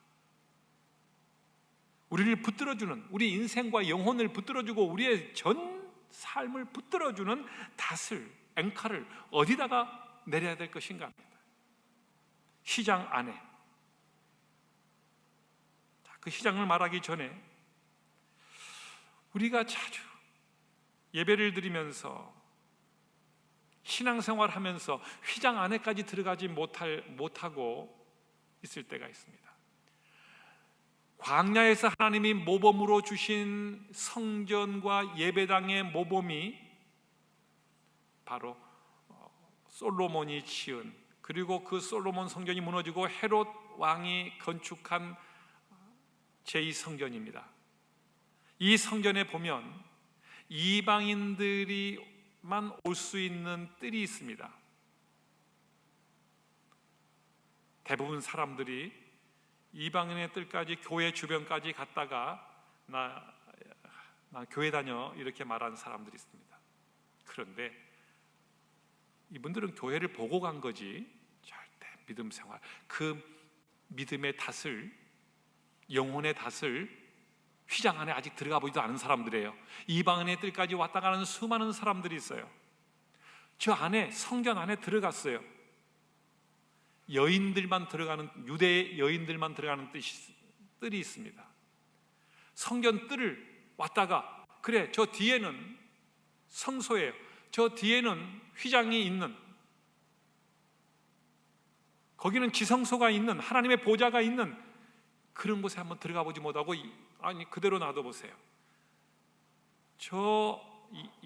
우리를 붙들어주는, 우리 인생과 영혼을 붙들어주고 우리의 전 삶을 붙들어주는 닷을, 앵카를 어디다가 내려야 될 것인가 합니다. 휘장 안에. 그 휘장을 말하기 전에 우리가 자주 예배를 드리면서 신앙생활 하면서 휘장 안에까지 들어가지 못하고 있을 때가 있습니다. 광야에서 하나님이 모범으로 주신 성전과 예배당의 모범이 바로 솔로몬이 지은, 그리고 그 솔로몬 성전이 무너지고 헤롯 왕이 건축한 제2성전입니다. 이 성전에 보면 이방인들이만 올 수 있는 뜰이 있습니다. 대부분 사람들이 이방인의 뜰까지, 교회 주변까지 갔다가 나 교회 다녀 이렇게 말하는 사람들이 있습니다. 그런데 이분들은 교회를 보고 간 거지 절대 믿음 생활, 그 믿음의 닷을, 영혼의 닷을 휘장 안에 아직 들어가 보지도 않은 사람들이에요. 이방인의 뜰까지 왔다 가는 수많은 사람들이 있어요. 저 안에, 성전 안에 들어갔어요. 여인들만 들어가는, 유대 여인들만 들어가는 뜰이 있습니다. 성전 뜰을 왔다가, 그래 저 뒤에는 성소예요, 저 뒤에는 휘장이 있는, 거기는 지성소가 있는, 하나님의 보좌가 있는 그런 곳에 한번 들어가 보지 못하고 아니 그대로 놔둬보세요. 저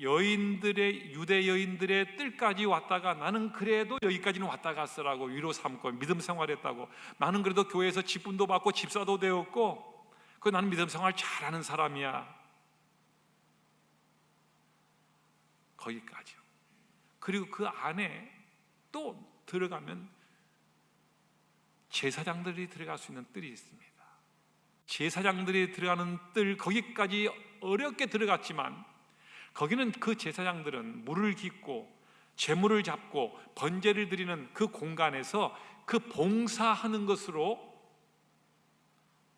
여인들의, 유대 여인들의 뜰까지 왔다가 나는 그래도 여기까지는 왔다 갔어라고 위로 삼고 믿음 생활했다고, 나는 그래도 교회에서 직분도 받고 집사도 되었고 나는 믿음 생활 잘하는 사람이야, 거기까지요. 그리고 그 안에 또 들어가면 제사장들이 들어갈 수 있는 뜰이 있습니다. 제사장들이 들어가는 뜰, 거기까지 어렵게 들어갔지만 거기는 그 제사장들은 물을 깃고 제물을 잡고 번제를 드리는 그 공간에서 그 봉사하는 것으로,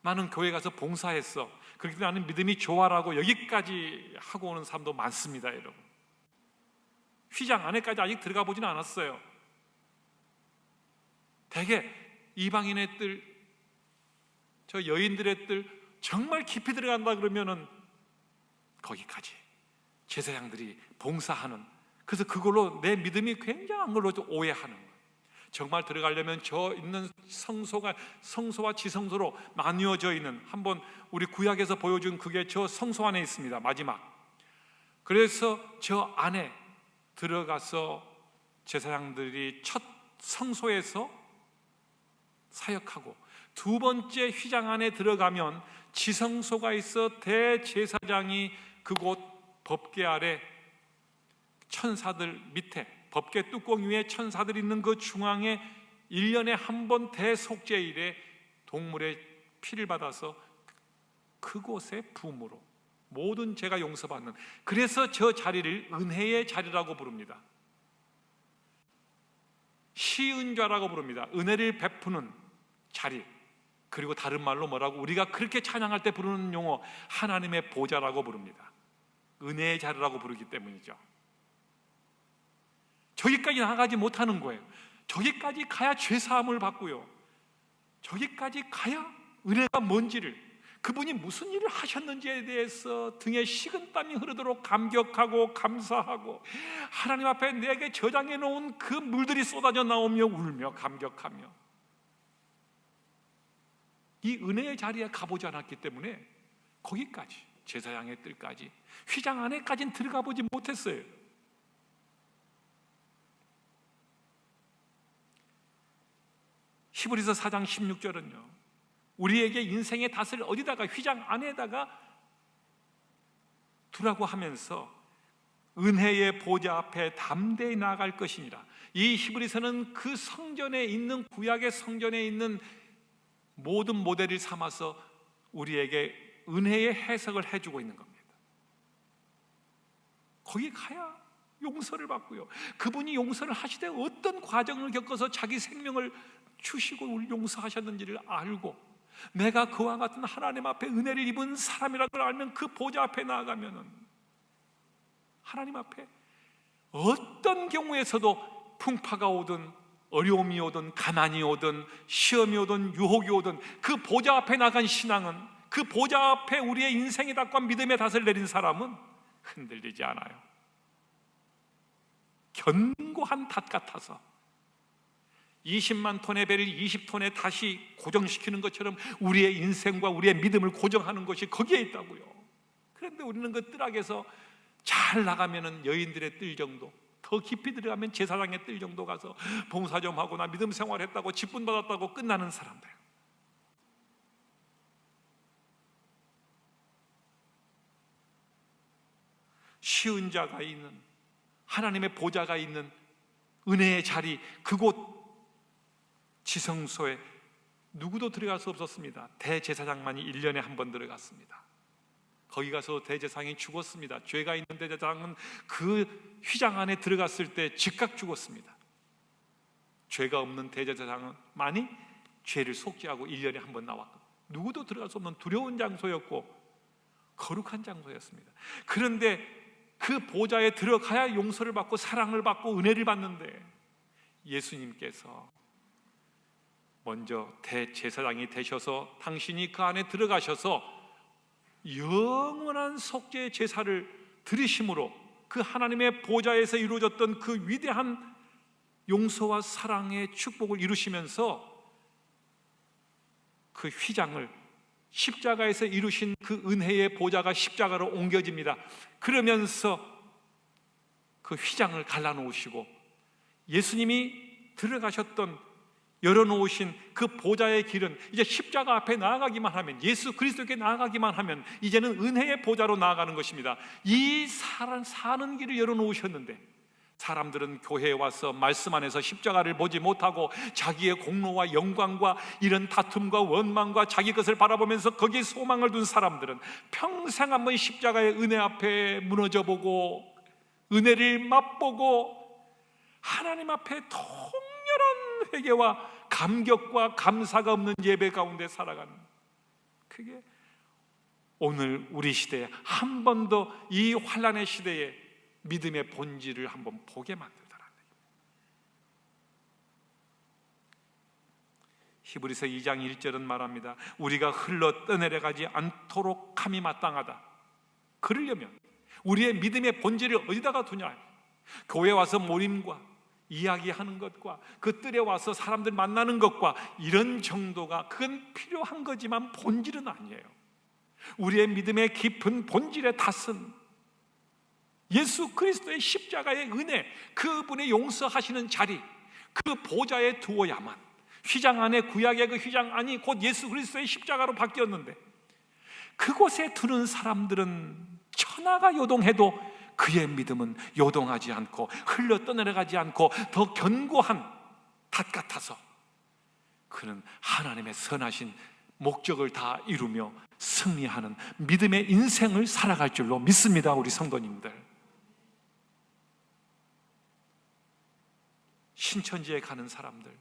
나는 교회 가서 봉사했어, 그렇게 나는 믿음이 좋아라고 여기까지 하고 오는 사람도 많습니다. 여러분, 휘장 안에까지 아직 들어가 보지는 않았어요. 대개 이방인의 뜰, 저 여인들의 뜰 정말 깊이 들어간다 그러면은 거기까지 제사장들이 봉사하는, 그래서 그걸로 내 믿음이 굉장한 걸로 오해하는 거예요. 정말 들어가려면 저 있는 성소와 지성소로 나뉘어져 있는, 한번 우리 구약에서 보여준 그게 저 성소 안에 있습니다. 마지막. 그래서 저 안에 들어가서 제사장들이 첫 성소에서 사역하고, 두 번째 휘장 안에 들어가면 지성소가 있어 대제사장이 그곳 법궤 아래 천사들 밑에, 법궤 뚜껑 위에 천사들 있는 그 중앙에 1년에 한 번 대속죄일에 동물의 피를 받아서 그곳에 부음으로 모든 죄가 용서받는, 그래서 저 자리를 은혜의 자리라고 부릅니다. 시은좌라고 부릅니다. 은혜를 베푸는 자리. 그리고 다른 말로 뭐라고, 우리가 그렇게 찬양할 때 부르는 용어, 하나님의 보좌라고 부릅니다. 은혜의 자리라고 부르기 때문이죠. 저기까지 나가지 못하는 거예요. 저기까지 가야 죄사함을 받고요, 저기까지 가야 은혜가 뭔지를, 그분이 무슨 일을 하셨는지에 대해서 등에 식은땀이 흐르도록 감격하고 감사하고, 하나님 앞에 내게 저장해 놓은 그 물들이 쏟아져 나오며 울며 감격하며, 이 은혜의 자리에 가보지 않았기 때문에 거기까지, 제사장의 뜰까지, 휘장 안에까지는 들어가 보지 못했어요. 히브리서 4장 16절은요, 우리에게 인생의 탓을 어디다가, 휘장 안에다가 두라고 하면서 은혜의 보좌 앞에 담대히 나아갈 것이니라. 이 히브리서는 그 성전에 있는, 구약의 성전에 있는 모든 모델을 삼아서 우리에게 은혜의 해석을 해주고 있는 겁니다. 거기 가야 용서를 받고요, 그분이 용서를 하시되 어떤 과정을 겪어서 자기 생명을 주시고 우리 용서하셨는지를 알고, 내가 그와 같은 하나님 앞에 은혜를 입은 사람이라는 걸 알면 그 보좌 앞에 나아가면은 하나님 앞에 어떤 경우에서도 풍파가 오든 어려움이 오든 가난이 오든 시험이 오든 유혹이 오든 그 보좌 앞에 나간 신앙은, 그 보좌 앞에 우리의 인생의 닷과 믿음의 닷을 내린 사람은 흔들리지 않아요. 견고한 닷 같아서 20만 톤의 배를 20톤에 다시 고정시키는 것처럼 우리의 인생과 우리의 믿음을 고정하는 것이 거기에 있다고요. 그런데 우리는 그 뜰악에서 잘 나가면은 여인들의 뜰 정도, 더 깊이 들어가면 제사장의 뜰 정도 가서 봉사 좀 하고 나 믿음 생활했다고 직분 받았다고 끝나는 사람들. 쉬운 자가 있는, 하나님의 보좌가 있는 은혜의 자리, 그곳 지성소에 누구도 들어갈 수 없었습니다. 대제사장만이 1년에 한 번 들어갔습니다. 거기 가서 대제사장이 죽었습니다. 죄가 있는 대제사장은 그 휘장 안에 들어갔을 때 즉각 죽었습니다. 죄가 없는 대제사장만이 죄를 속죄하고 1년에 한 번 나왔고, 누구도 들어갈 수 없는 두려운 장소였고 거룩한 장소였습니다. 그런데 그 보좌에 들어가야 용서를 받고 사랑을 받고 은혜를 받는데, 예수님께서 먼저 대제사장이 되셔서 당신이 그 안에 들어가셔서 영원한 속죄의 제사를 드리심으로 그 하나님의 보좌에서 이루어졌던 그 위대한 용서와 사랑의 축복을 이루시면서 그 휘장을, 십자가에서 이루신 그 은혜의 보좌가 십자가로 옮겨집니다. 그러면서 그 휘장을 갈라놓으시고 예수님이 들어가셨던, 열어놓으신 그 보좌의 길은 이제 십자가 앞에 나아가기만 하면, 예수 그리스도께 나아가기만 하면 이제는 은혜의 보좌로 나아가는 것입니다. 이 사는 길을 열어놓으셨는데 사람들은 교회에 와서 말씀 안에서 십자가를 보지 못하고 자기의 공로와 영광과 이런 다툼과 원망과 자기 것을 바라보면서 거기에 소망을 둔 사람들은 평생 한번 십자가의 은혜 앞에 무너져 보고 은혜를 맛보고 하나님 앞에 통렬한 회개와 감격과 감사가 없는 예배 가운데 살아가는, 그게 오늘 우리 시대에 한 번 더 이 환난의 시대에 믿음의 본질을 한번 보게 만들더라는 거예요. 히브리서 2장 1절은 말합니다. 우리가 흘러 떠내려가지 않도록 함이 마땅하다. 그러려면 우리의 믿음의 본질을 어디다가 두냐? 교회 와서 모임과 이야기하는 것과 그 뜰에 와서 사람들 만나는 것과 이런 정도가, 그건 필요한 거지만 본질은 아니에요. 우리의 믿음의 깊은 본질의 탓은 예수 그리스도의 십자가의 은혜, 그분의 용서하시는 자리, 그 보좌에 두어야만, 휘장 안에, 구약의 그 휘장 안이 곧 예수 그리스도의 십자가로 바뀌었는데, 그곳에 두는 사람들은 천하가 요동해도 그의 믿음은 요동하지 않고 흘러 떠내려가지 않고 더 견고한 닷 같아서 그는 하나님의 선하신 목적을 다 이루며 승리하는 믿음의 인생을 살아갈 줄로 믿습니다. 우리 성도님들, 신천지에 가는 사람들,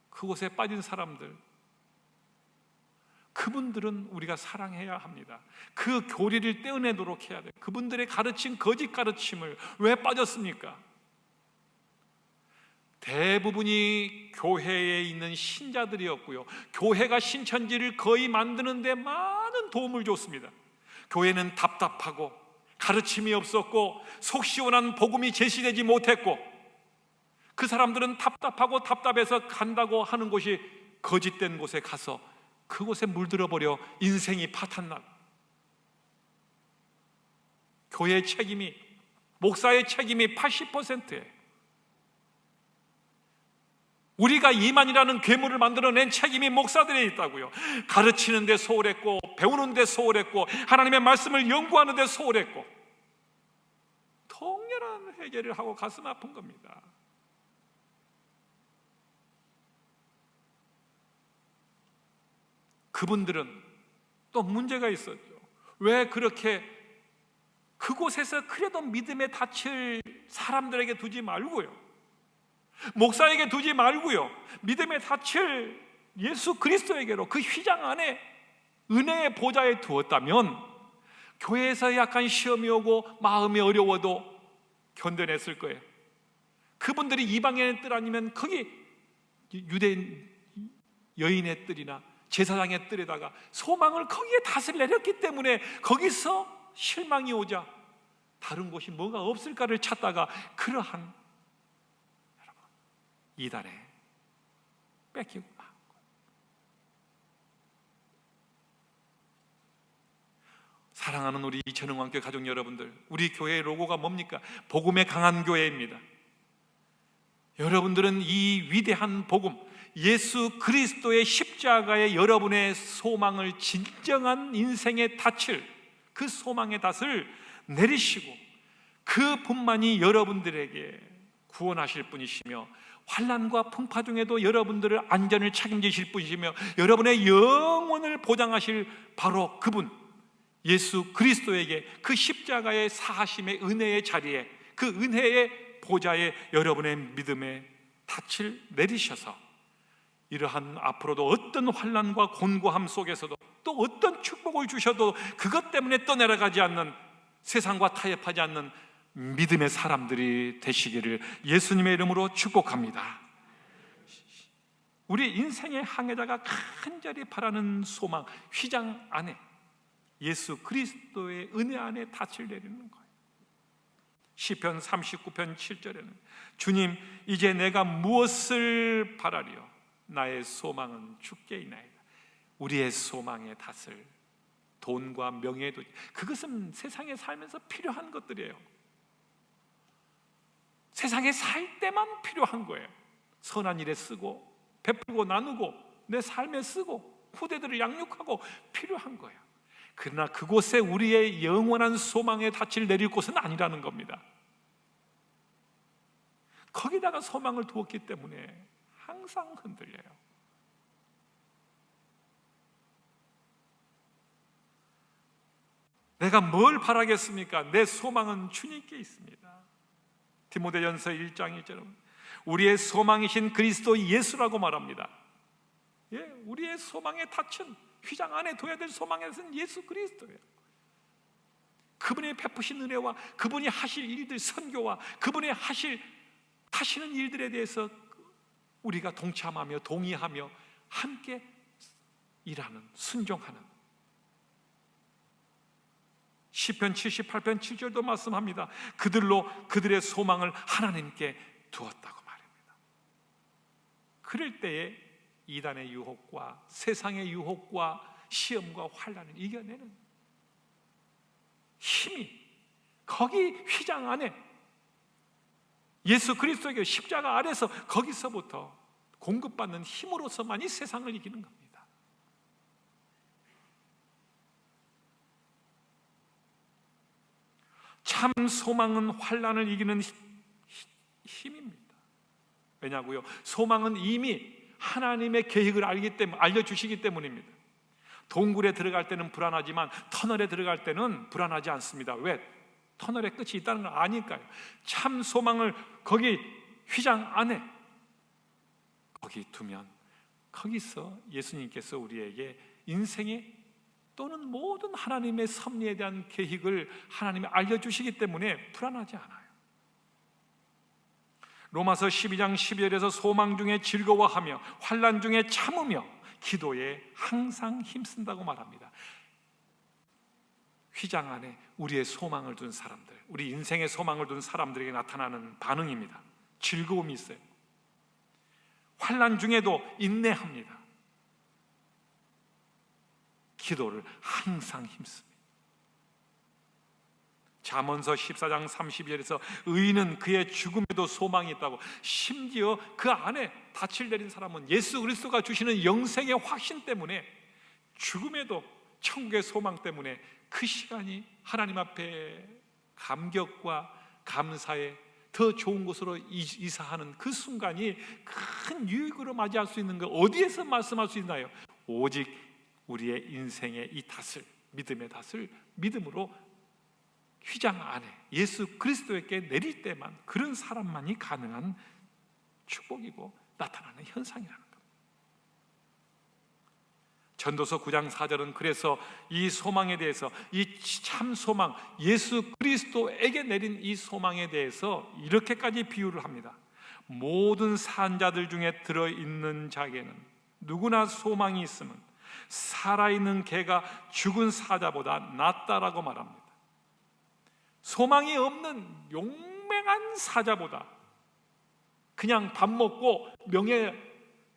그곳에 빠진 사람들, 그분들은 우리가 사랑해야 합니다. 그 교리를 떼어내도록 해야 돼요. 그분들의 가르친 거짓 가르침을 왜 빠졌습니까? 대부분이 교회에 있는 신자들이었고요, 교회가 신천지를 거의 만드는 데 많은 도움을 줬습니다. 교회는 답답하고 가르침이 없었고 속 시원한 복음이 제시되지 못했고, 그 사람들은 답답하고 답답해서 간다고 하는 곳이 거짓된 곳에 가서 그곳에 물들어버려 인생이 파탄나고, 교회의 책임이, 목사의 책임이 80%예요. 우리가 이만이라는 괴물을 만들어낸 책임이 목사들에 있다고요. 가르치는 데 소홀했고, 배우는 데 소홀했고, 하나님의 말씀을 연구하는 데 소홀했고, 통렬한 회개를 하고 가슴 아픈 겁니다. 그분들은 또 문제가 있었죠. 왜 그렇게 그곳에서 그래도 믿음에 닫힐 사람들에게 두지 말고요, 목사에게 두지 말고요, 믿음에 닫힐 예수 그리스도에게로, 그 휘장 안에 은혜의 보좌에 두었다면 교회에서 약간 시험이 오고 마음이 어려워도 견뎌냈을 거예요. 그분들이 이방인의 뜰 아니면 거기 유대인 여인의 뜰이나 제사장의 뜰에다가 소망을 거기에 닷을 내렸기 때문에 거기서 실망이 오자 다른 곳이 뭐가 없을까를 찾다가 그러한 이단에 뺏기고 만 거예요. 사랑하는 우리 이천흥왕교회 가족 여러분들, 우리 교회의 로고가 뭡니까? 복음의 강한 교회입니다. 여러분들은 이 위대한 복음, 예수 그리스도의 십자가에 여러분의 소망을, 진정한 인생의 닻을, 그 소망의 닻을 내리시고 그분만이 여러분들에게 구원하실 분이시며 환난과 풍파 중에도 여러분들의 안전을 책임지실 분이시며 여러분의 영혼을 보장하실 바로 그분 예수 그리스도에게, 그 십자가의 사하심의 은혜의 자리에, 그 은혜의 보좌에 여러분의 믿음의 닻을 내리셔서 이러한 앞으로도 어떤 환난과 곤고함 속에서도 또 어떤 축복을 주셔도 그것 때문에 떠내려가지 않는, 세상과 타협하지 않는 믿음의 사람들이 되시기를 예수님의 이름으로 축복합니다. 우리 인생의 항해자가 간절히 바라는 소망, 휘장 안에, 예수 그리스도의 은혜 안에 닻을 내리는 거예요. 시편 39편 7절에는 주님, 이제 내가 무엇을 바라리요? 나의 소망은 주께 있나이다. 우리의 소망의 닷을 돈과 명예도, 그것은 세상에 살면서 필요한 것들이에요. 세상에 살 때만 필요한 거예요. 선한 일에 쓰고 베풀고 나누고 내 삶에 쓰고 후대들을 양육하고 필요한 거예요. 그러나 그곳에 우리의 영원한 소망의 닻을 내릴 곳은 아니라는 겁니다. 거기다가 소망을 두었기 때문에 항상 흔들려요. 내가 뭘 바라겠습니까? 내 소망은 주님께 있습니다. 디모데전서 1장 1절은 우리의 소망이신 그리스도 예수라고 말합니다. 예, 우리의 소망의 닻은, 휘장 안에 둬야 될 소망의 덫은 예수 그리스도예요. 그분이 베푸신 은혜와 그분이 하실 일들, 선교와 그분이 하시는 일들에 대해서 우리가 동참하며 동의하며 함께 일하는, 순종하는. 시편 78편 7절도 말씀합니다. 그들로 그들의 소망을 하나님께 두었다고 말입니다. 그럴 때에 이단의 유혹과 세상의 유혹과 시험과 환난을 이겨내는 힘이 거기 휘장 안에 예수 그리스도의 십자가 아래서 거기서부터 공급받는 힘으로서만 이 세상을 이기는 겁니다. 참 소망은 환난을 이기는 힘입니다. 왜냐고요? 소망은 이미 하나님의 계획을 알려주시기 때문입니다. 동굴에 들어갈 때는 불안하지만 터널에 들어갈 때는 불안하지 않습니다. 왜? 터널의 끝이 있다는 걸 아니까요. 참 소망을 거기 휘장 안에 거기 두면 거기서 예수님께서 우리에게 인생의 또는 모든 하나님의 섭리에 대한 계획을 하나님이 알려주시기 때문에 불안하지 않아요. 로마서 12장 12절에서 소망 중에 즐거워하며 환난 중에 참으며 기도에 항상 힘쓴다고 말합니다. 휘장 안에 우리의 소망을 둔 사람들, 우리 인생의 소망을 둔 사람들에게 나타나는 반응입니다. 즐거움이 있어요. 환난 중에도 인내합니다. 기도를 항상 힘씁니다. 잠언서 14장 32절에서 의인은 그의 죽음에도 소망이 있다고, 심지어 그 안에 닻을 내린 사람은 예수 그리스도가 주시는 영생의 확신 때문에 죽음에도 천국의 소망 때문에 그 시간이 하나님 앞에 감격과 감사에 더 좋은 곳으로 이사하는 그 순간이 큰 유익으로 맞이할 수 있는 거 어디에서 말씀할 수 있나요? 오직 우리의 인생의 이 닻을, 믿음의 닻을 믿음으로 휘장 안에 예수 그리스도에게 내릴 때만, 그런 사람만이 가능한 축복이고 나타나는 현상이라는 겁니다. 전도서 9장 4절은 그래서 이 소망에 대해서, 이 참 소망, 예수 그리스도에게 내린 이 소망에 대해서 이렇게까지 비유를 합니다. 모든 산자들 중에 들어있는 자에게는 누구나 소망이 있으면 살아있는 개가 죽은 사자보다 낫다라고 말합니다. 소망이 없는 용맹한 사자보다 그냥 밥 먹고 명예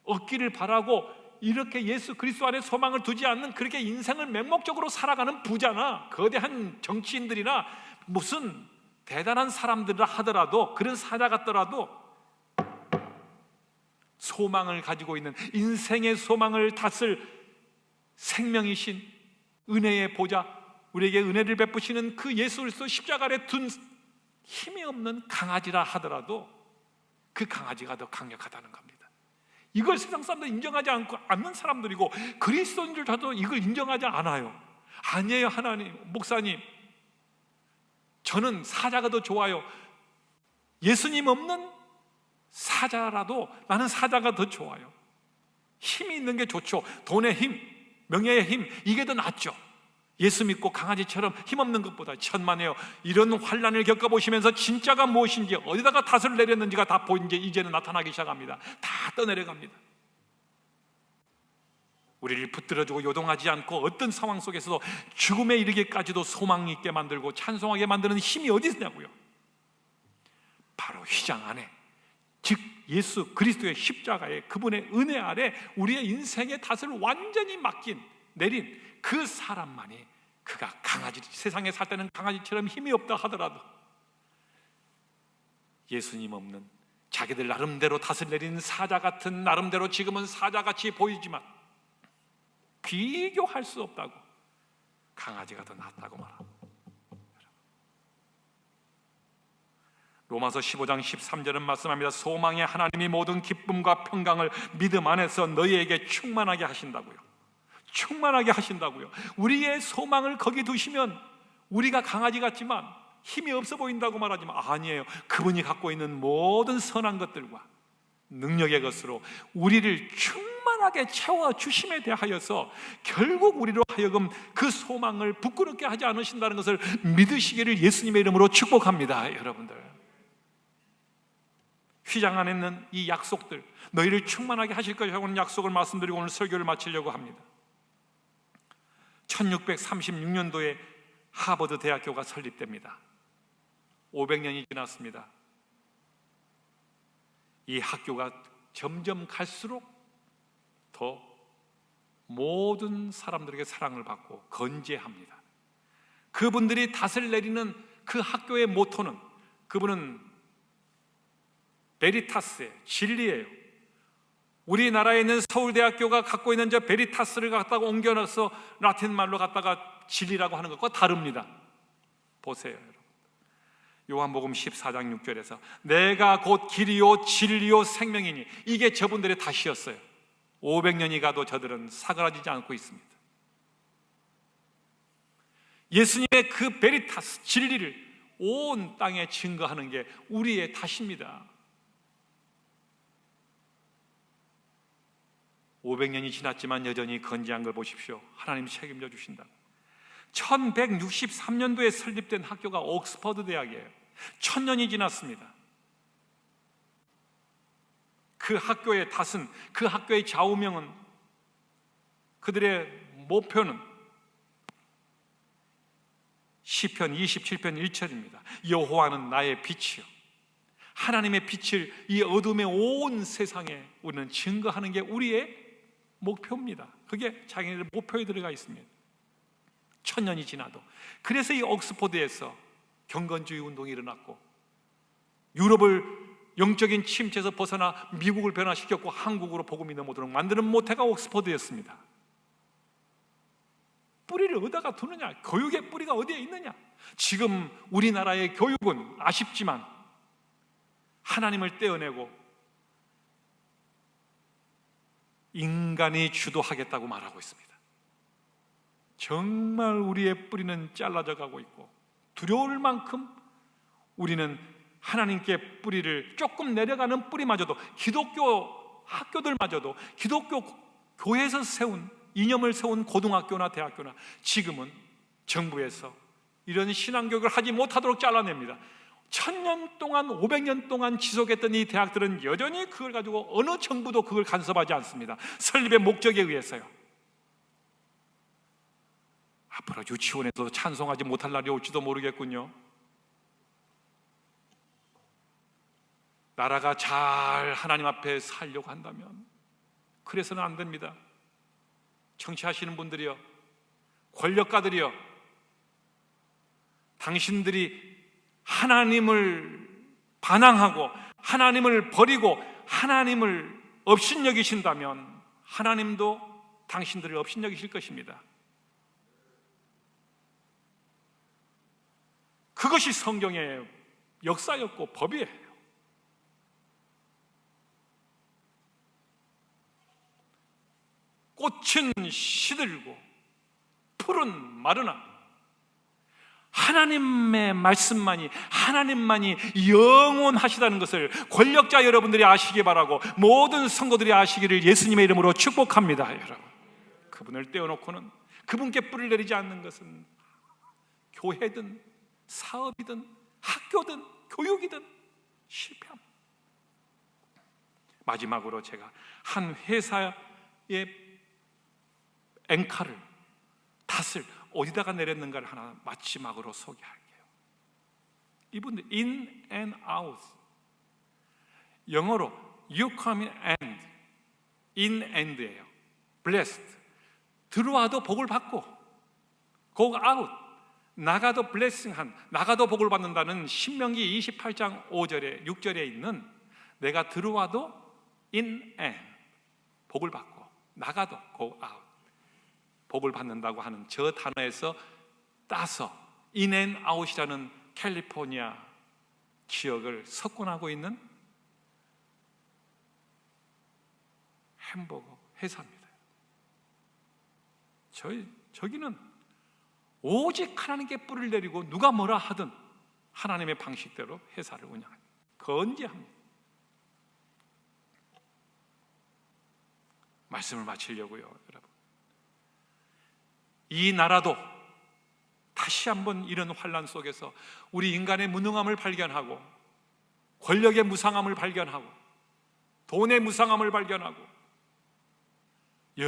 얻기를 바라고 이렇게 예수 그리스도 안에 소망을 두지 않는, 그렇게 인생을 맹목적으로 살아가는 부자나 거대한 정치인들이나 무슨 대단한 사람들이라 하더라도, 그런 사자 같더라도 소망을 가지고 있는, 인생의 소망을 다스릴 생명이신 은혜의 보좌, 우리에게 은혜를 베푸시는 그 예수 그리스도 십자가 아래 둔 힘이 없는 강아지라 하더라도 그 강아지가 더 강력하다는 겁니다. 이걸 세상 사람들 인정하지 않는 사람들이고, 그리스도인 줄도 이걸 인정하지 않아요. 아니에요, 하나님, 목사님, 저는 사자가 더 좋아요. 예수님 없는 사자라도 나는 사자가 더 좋아요. 힘이 있는 게 좋죠. 돈의 힘, 명예의 힘, 이게 더 낫죠. 예수 믿고 강아지처럼 힘없는 것보다 천만에요. 이런 환난을 겪어보시면서 진짜가 무엇인지, 어디다가 탓을 내렸는지가 다 보이는 게 이제는 나타나기 시작합니다. 다 떠내려갑니다. 우리를 붙들어주고 요동하지 않고 어떤 상황 속에서도 죽음에 이르기까지도 소망 있게 만들고 찬송하게 만드는 힘이 어디 있냐고요? 바로 휘장 안에, 즉 예수 그리스도의 십자가에, 그분의 은혜 아래 우리의 인생의 탓을 완전히 내린 그 사람만이, 그가 강아지, 세상에 살 때는 강아지처럼 힘이 없다 하더라도 예수님 없는 자기들 나름대로 탓을 내린 사자 같은, 나름대로 지금은 사자같이 보이지만 비교할 수 없다고, 강아지가 더 낫다고 말합니다. 로마서 15장 13절은 말씀합니다. 소망의 하나님이 모든 기쁨과 평강을 믿음 안에서 너희에게 충만하게 하신다고요. 충만하게 하신다고요. 우리의 소망을 거기 두시면 우리가 강아지 같지만 힘이 없어 보인다고 말하지만 아니에요. 그분이 갖고 있는 모든 선한 것들과 능력의 것으로 우리를 충만하게 채워주심에 대하여서 결국 우리로 하여금 그 소망을 부끄럽게 하지 않으신다는 것을 믿으시기를 예수님의 이름으로 축복합니다. 여러분들, 휘장 안에 있는 이 약속들, 너희를 충만하게 하실 것이라고 하는 약속을 말씀드리고 오늘 설교를 마치려고 합니다. 1636년도에 하버드 대학교가 설립됩니다. 500년이 지났습니다. 이 학교가 점점 갈수록 더 모든 사람들에게 사랑을 받고 건재합니다. 그분들이 탓을 내리는 그 학교의 모토는, 그분은 베리타스예요. 진리예요. 우리나라에 있는 서울대학교가 갖고 있는 저 베리타스를 갖다가 옮겨놔서 라틴 말로 갖다가 진리라고 하는 것과 다릅니다. 보세요, 여러분. 요한복음 14장 6절에서 내가 곧 길이요 진리요 생명이니, 이게 저분들의 다시였어요. 500년이 가도 저들은 사그라지지 않고 있습니다. 예수님의 그 베리타스, 진리를 온 땅에 증거하는 게 우리의 다시입니다. 500년이 지났지만 여전히 건재한 걸 보십시오. 하나님 책임져 주신다. 1163년도에 설립된 학교가 옥스퍼드 대학이에요. 1000년이 지났습니다. 그 학교의 탓은, 그 학교의 좌우명은, 그들의 목표는 시편 27편 1절입니다. 여호와는 나의 빛이요, 하나님의 빛을 이 어둠의 온 세상에 우리는 증거하는 게 우리의 목표입니다. 그게 자기네들 목표에 들어가 있습니다. 1000년이 지나도. 그래서 이 옥스퍼드에서 경건주의 운동이 일어났고, 유럽을 영적인 침체에서 벗어나 미국을 변화시켰고, 한국으로 복음이 넘어도록 만드는 모태가 옥스퍼드였습니다. 뿌리를 어디다가 두느냐? 교육의 뿌리가 어디에 있느냐? 지금 우리나라의 교육은 아쉽지만 하나님을 떼어내고 인간이 주도하겠다고 말하고 있습니다. 정말 우리의 뿌리는 잘라져 가고 있고, 두려울 만큼 우리는 하나님께 뿌리를 조금 내려가는 뿌리마저도, 기독교 학교들마저도, 기독교 교회에서 세운 이념을 세운 고등학교나 대학교나 지금은 정부에서 이런 신앙교육을 하지 못하도록 잘라냅니다. 1000년 동안, 500년 동안 지속했던 이 대학들은 여전히 그걸 가지고 어느 정부도 그걸 간섭하지 않습니다. 설립의 목적에 의해서요. 앞으로 유치원에서 찬송하지 못할 날이 올지도 모르겠군요. 나라가 잘 하나님 앞에 살려고 한다면 그래서는 안 됩니다. 정치하시는 분들이요, 권력가들이요, 당신들이 하나님을 반항하고 하나님을 버리고 하나님을 업신여기신다면 하나님도 당신들을 업신여기실 것입니다. 그것이 성경의 역사였고 법이에요. 꽃은 시들고 풀은 마르나 하나님의 말씀만이, 하나님만이 영원하시다는 것을 권력자 여러분들이 아시기 바라고, 모든 성도들이 아시기를 예수님의 이름으로 축복합니다. 여러분, 그분을 떼어놓고는, 그분께 뿌리를 내리지 않는 것은 교회든 사업이든 학교든 교육이든 실패합니다. 마지막으로 제가 한 회사의 앵카를, 닷을 어디다가 내렸는가를 하나 마지막으로 소개할게요. 이분들 in and out, 영어로 you come in and예요. blessed, 들어와도 복을 받고, go out, 나가도 blessing한, 나가도 복을 받는다는 신명기 28장 5절에 6절에 있는, 내가 들어와도 in and 복을 받고, 나가도 go out 복을 받는다고 하는 저 단어에서 따서 in and out이라는 캘리포니아 지역을 석권하고 있는 햄버거 회사입니다. 저기는 오직 하나님께 뿌리를 내리고 누가 뭐라 하든 하나님의 방식대로 회사를 운영합니다. 건재합니다. 말씀을 마치려고요, 여러분. 이 나라도 다시 한번 이런 환난 속에서 우리 인간의 무능함을 발견하고, 권력의 무상함을 발견하고, 돈의 무상함을 발견하고,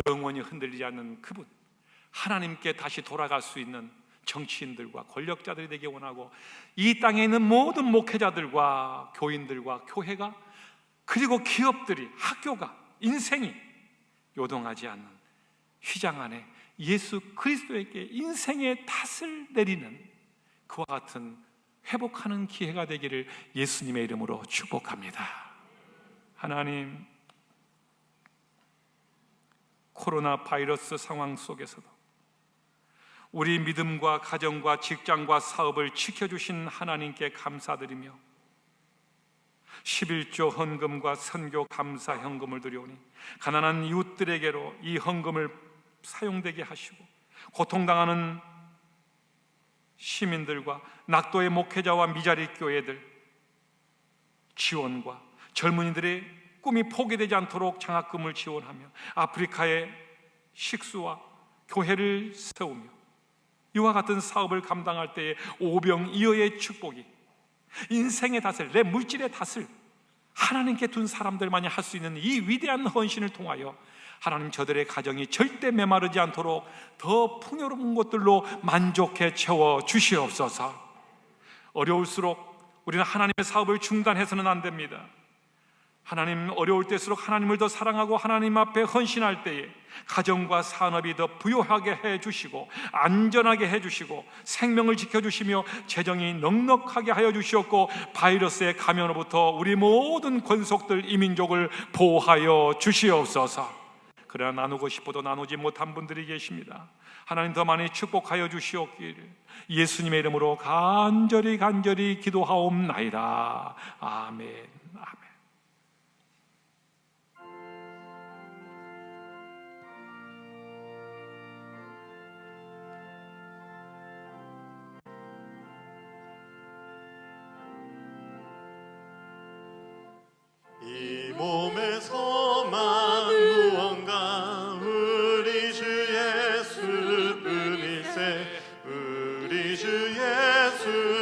영원히 흔들리지 않는 그분, 하나님께 다시 돌아갈 수 있는 정치인들과 권력자들이 되기 원하고, 이 땅에 있는 모든 목회자들과 교인들과 교회가, 그리고 기업들이, 학교가, 인생이 요동하지 않는 휘장 안에 예수 그리스도에게 인생의 탓을 내리는 그와 같은 회복하는 기회가 되기를 예수님의 이름으로 축복합니다. 하나님, 코로나 바이러스 상황 속에서도 우리 믿음과 가정과 직장과 사업을 지켜주신 하나님께 감사드리며 11조 헌금과 선교 감사 현금을 드려오니 가난한 이웃들에게로 이 헌금을 사용되게 하시고 고통당하는 시민들과 낙도의 목회자와 미자리 교회들 지원과 젊은이들의 꿈이 포기되지 않도록 장학금을 지원하며 아프리카의 식수와 교회를 세우며 이와 같은 사업을 감당할 때에 오병이어의 축복이 인생의 탓을, 내 물질의 탓을 하나님께 둔 사람들만이 할 수 있는 이 위대한 헌신을 통하여 하나님, 저들의 가정이 절대 메마르지 않도록 더 풍요로운 것들로 만족해 채워 주시옵소서. 어려울수록 우리는 하나님의 사업을 중단해서는 안 됩니다. 하나님, 어려울 때일수록 하나님을 더 사랑하고 하나님 앞에 헌신할 때에 가정과 산업이 더 부유하게 해주시고 안전하게 해주시고 생명을 지켜주시며 재정이 넉넉하게 하여 주시옵고 바이러스의 감염으로부터 우리 모든 권속들 이민족을 보호하여 주시옵소서. 그러나 나누고 싶어도 나누지 못한 분들이 계십니다. 하나님, 더 많이 축복하여 주시옵기를 예수님의 이름으로 간절히 기도하옵나이다. 아멘. 이 몸의 소망 무언가 우리 주 예수뿐일세. 우리 주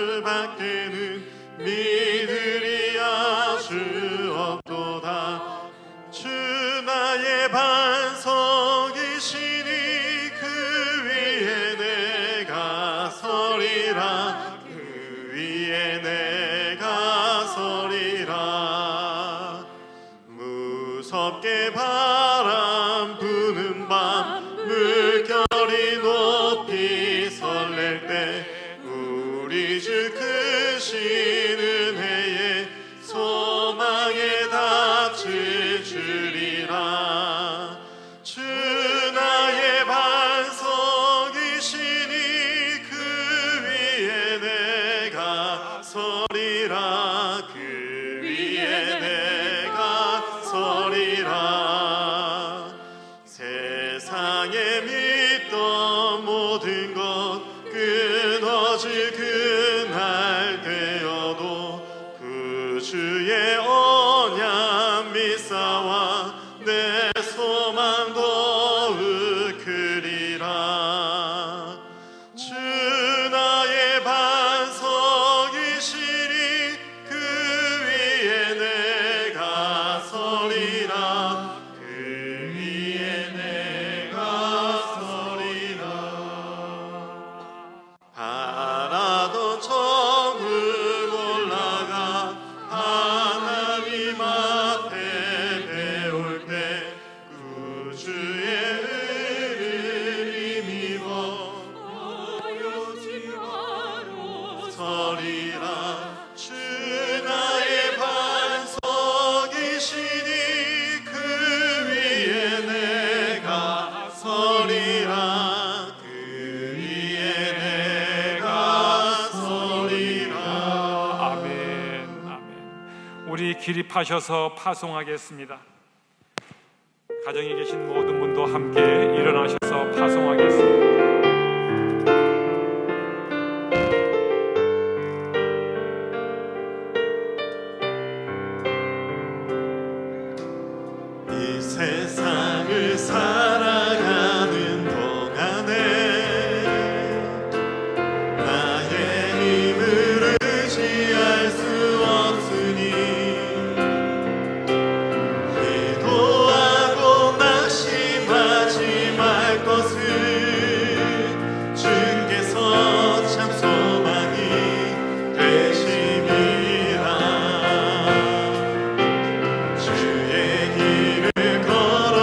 예수밖에는 믿으리야 주 없도다. 주 나의 반석이시니 그 위에 내가 서리라. 그 위에 내가 서리라. 무섭게 바람 부는 밤 물결이 높이 설렐 때 우리 주 크신 은혜에 소망의 닻을 주리라. 주 나의 반석이시니 그 위에 내가 서리라. 그 위에 내가 서리라. 세상에 믿던 모든 것 끊어질 그날 되어도 그 주의 언약 믿사와 내 소망 더욱 크리라. 주 나의 반석이시니 그 위에 내가 서리라. 그 위에 내가 서리라. 바라던 천국 올라가 하나님 앞에 배울 때 구주의 은혜를 힘입어 서리라. 주 나의 반석이시니 그 위에 내가 서리라. 그 위에 내가 서리라. 아멘. 아멘. 우리 기립하셔서 파송하겠습니다. 가정에 계신 모든 분도 함께 일어나셔서 파송하겠습니다. 이 세상을 살아가는 동안에 나의 힘을 의지할 수 없으니 기도하고 낙심하지 말 것을 주께서 참 소망이 되심이라. 주의 길을 걸어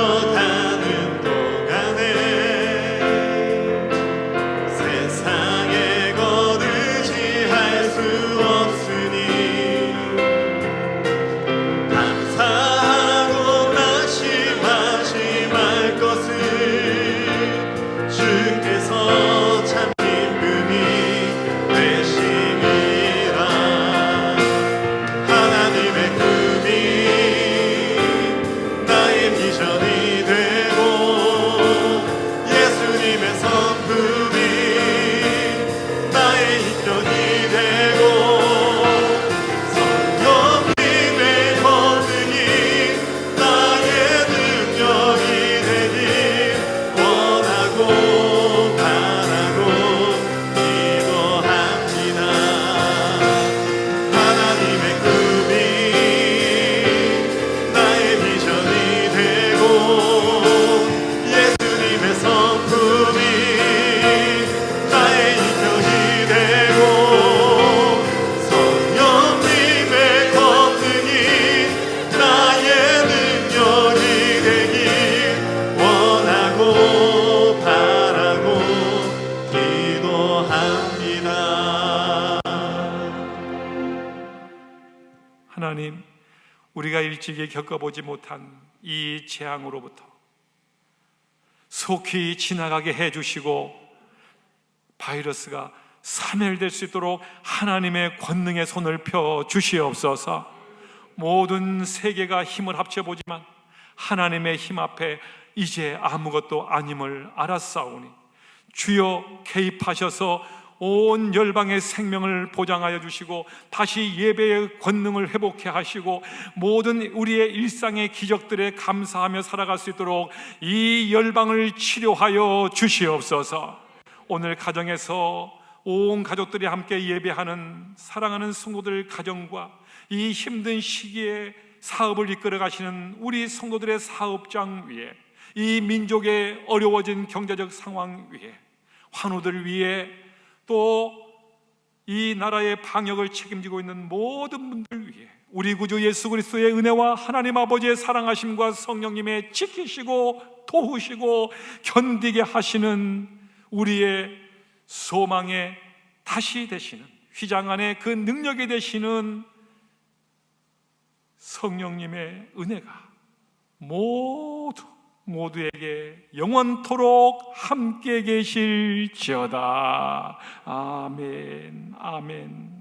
우리가 일찍이 겪어보지 못한 이 재앙으로부터 속히 지나가게 해주시고 바이러스가 사멸될 수 있도록 하나님의 권능의 손을 펴 주시옵소서. 모든 세계가 힘을 합쳐보지만 하나님의 힘 앞에 이제 아무것도 아님을 알았사오니 주여 개입하셔서 온 열방의 생명을 보장하여 주시고 다시 예배의 권능을 회복해 하시고 모든 우리의 일상의 기적들에 감사하며 살아갈 수 있도록 이 열방을 치료하여 주시옵소서. 오늘 가정에서 온 가족들이 함께 예배하는 사랑하는 성도들 가정과 이 힘든 시기에 사업을 이끌어 가시는 우리 성도들의 사업장 위에, 이 민족의 어려워진 경제적 상황 위에, 환우들 위에, 또 이 나라의 방역을 책임지고 있는 모든 분들 위해 우리 구주 예수 그리스도의 은혜와 하나님 아버지의 사랑하심과 성령님의 지키시고 도우시고 견디게 하시는 우리의 소망의 다시 되시는 휘장 안에 그 능력이 되시는 성령님의 은혜가 모두에게 영원토록 함께 계실지어다. 아멘, 아멘.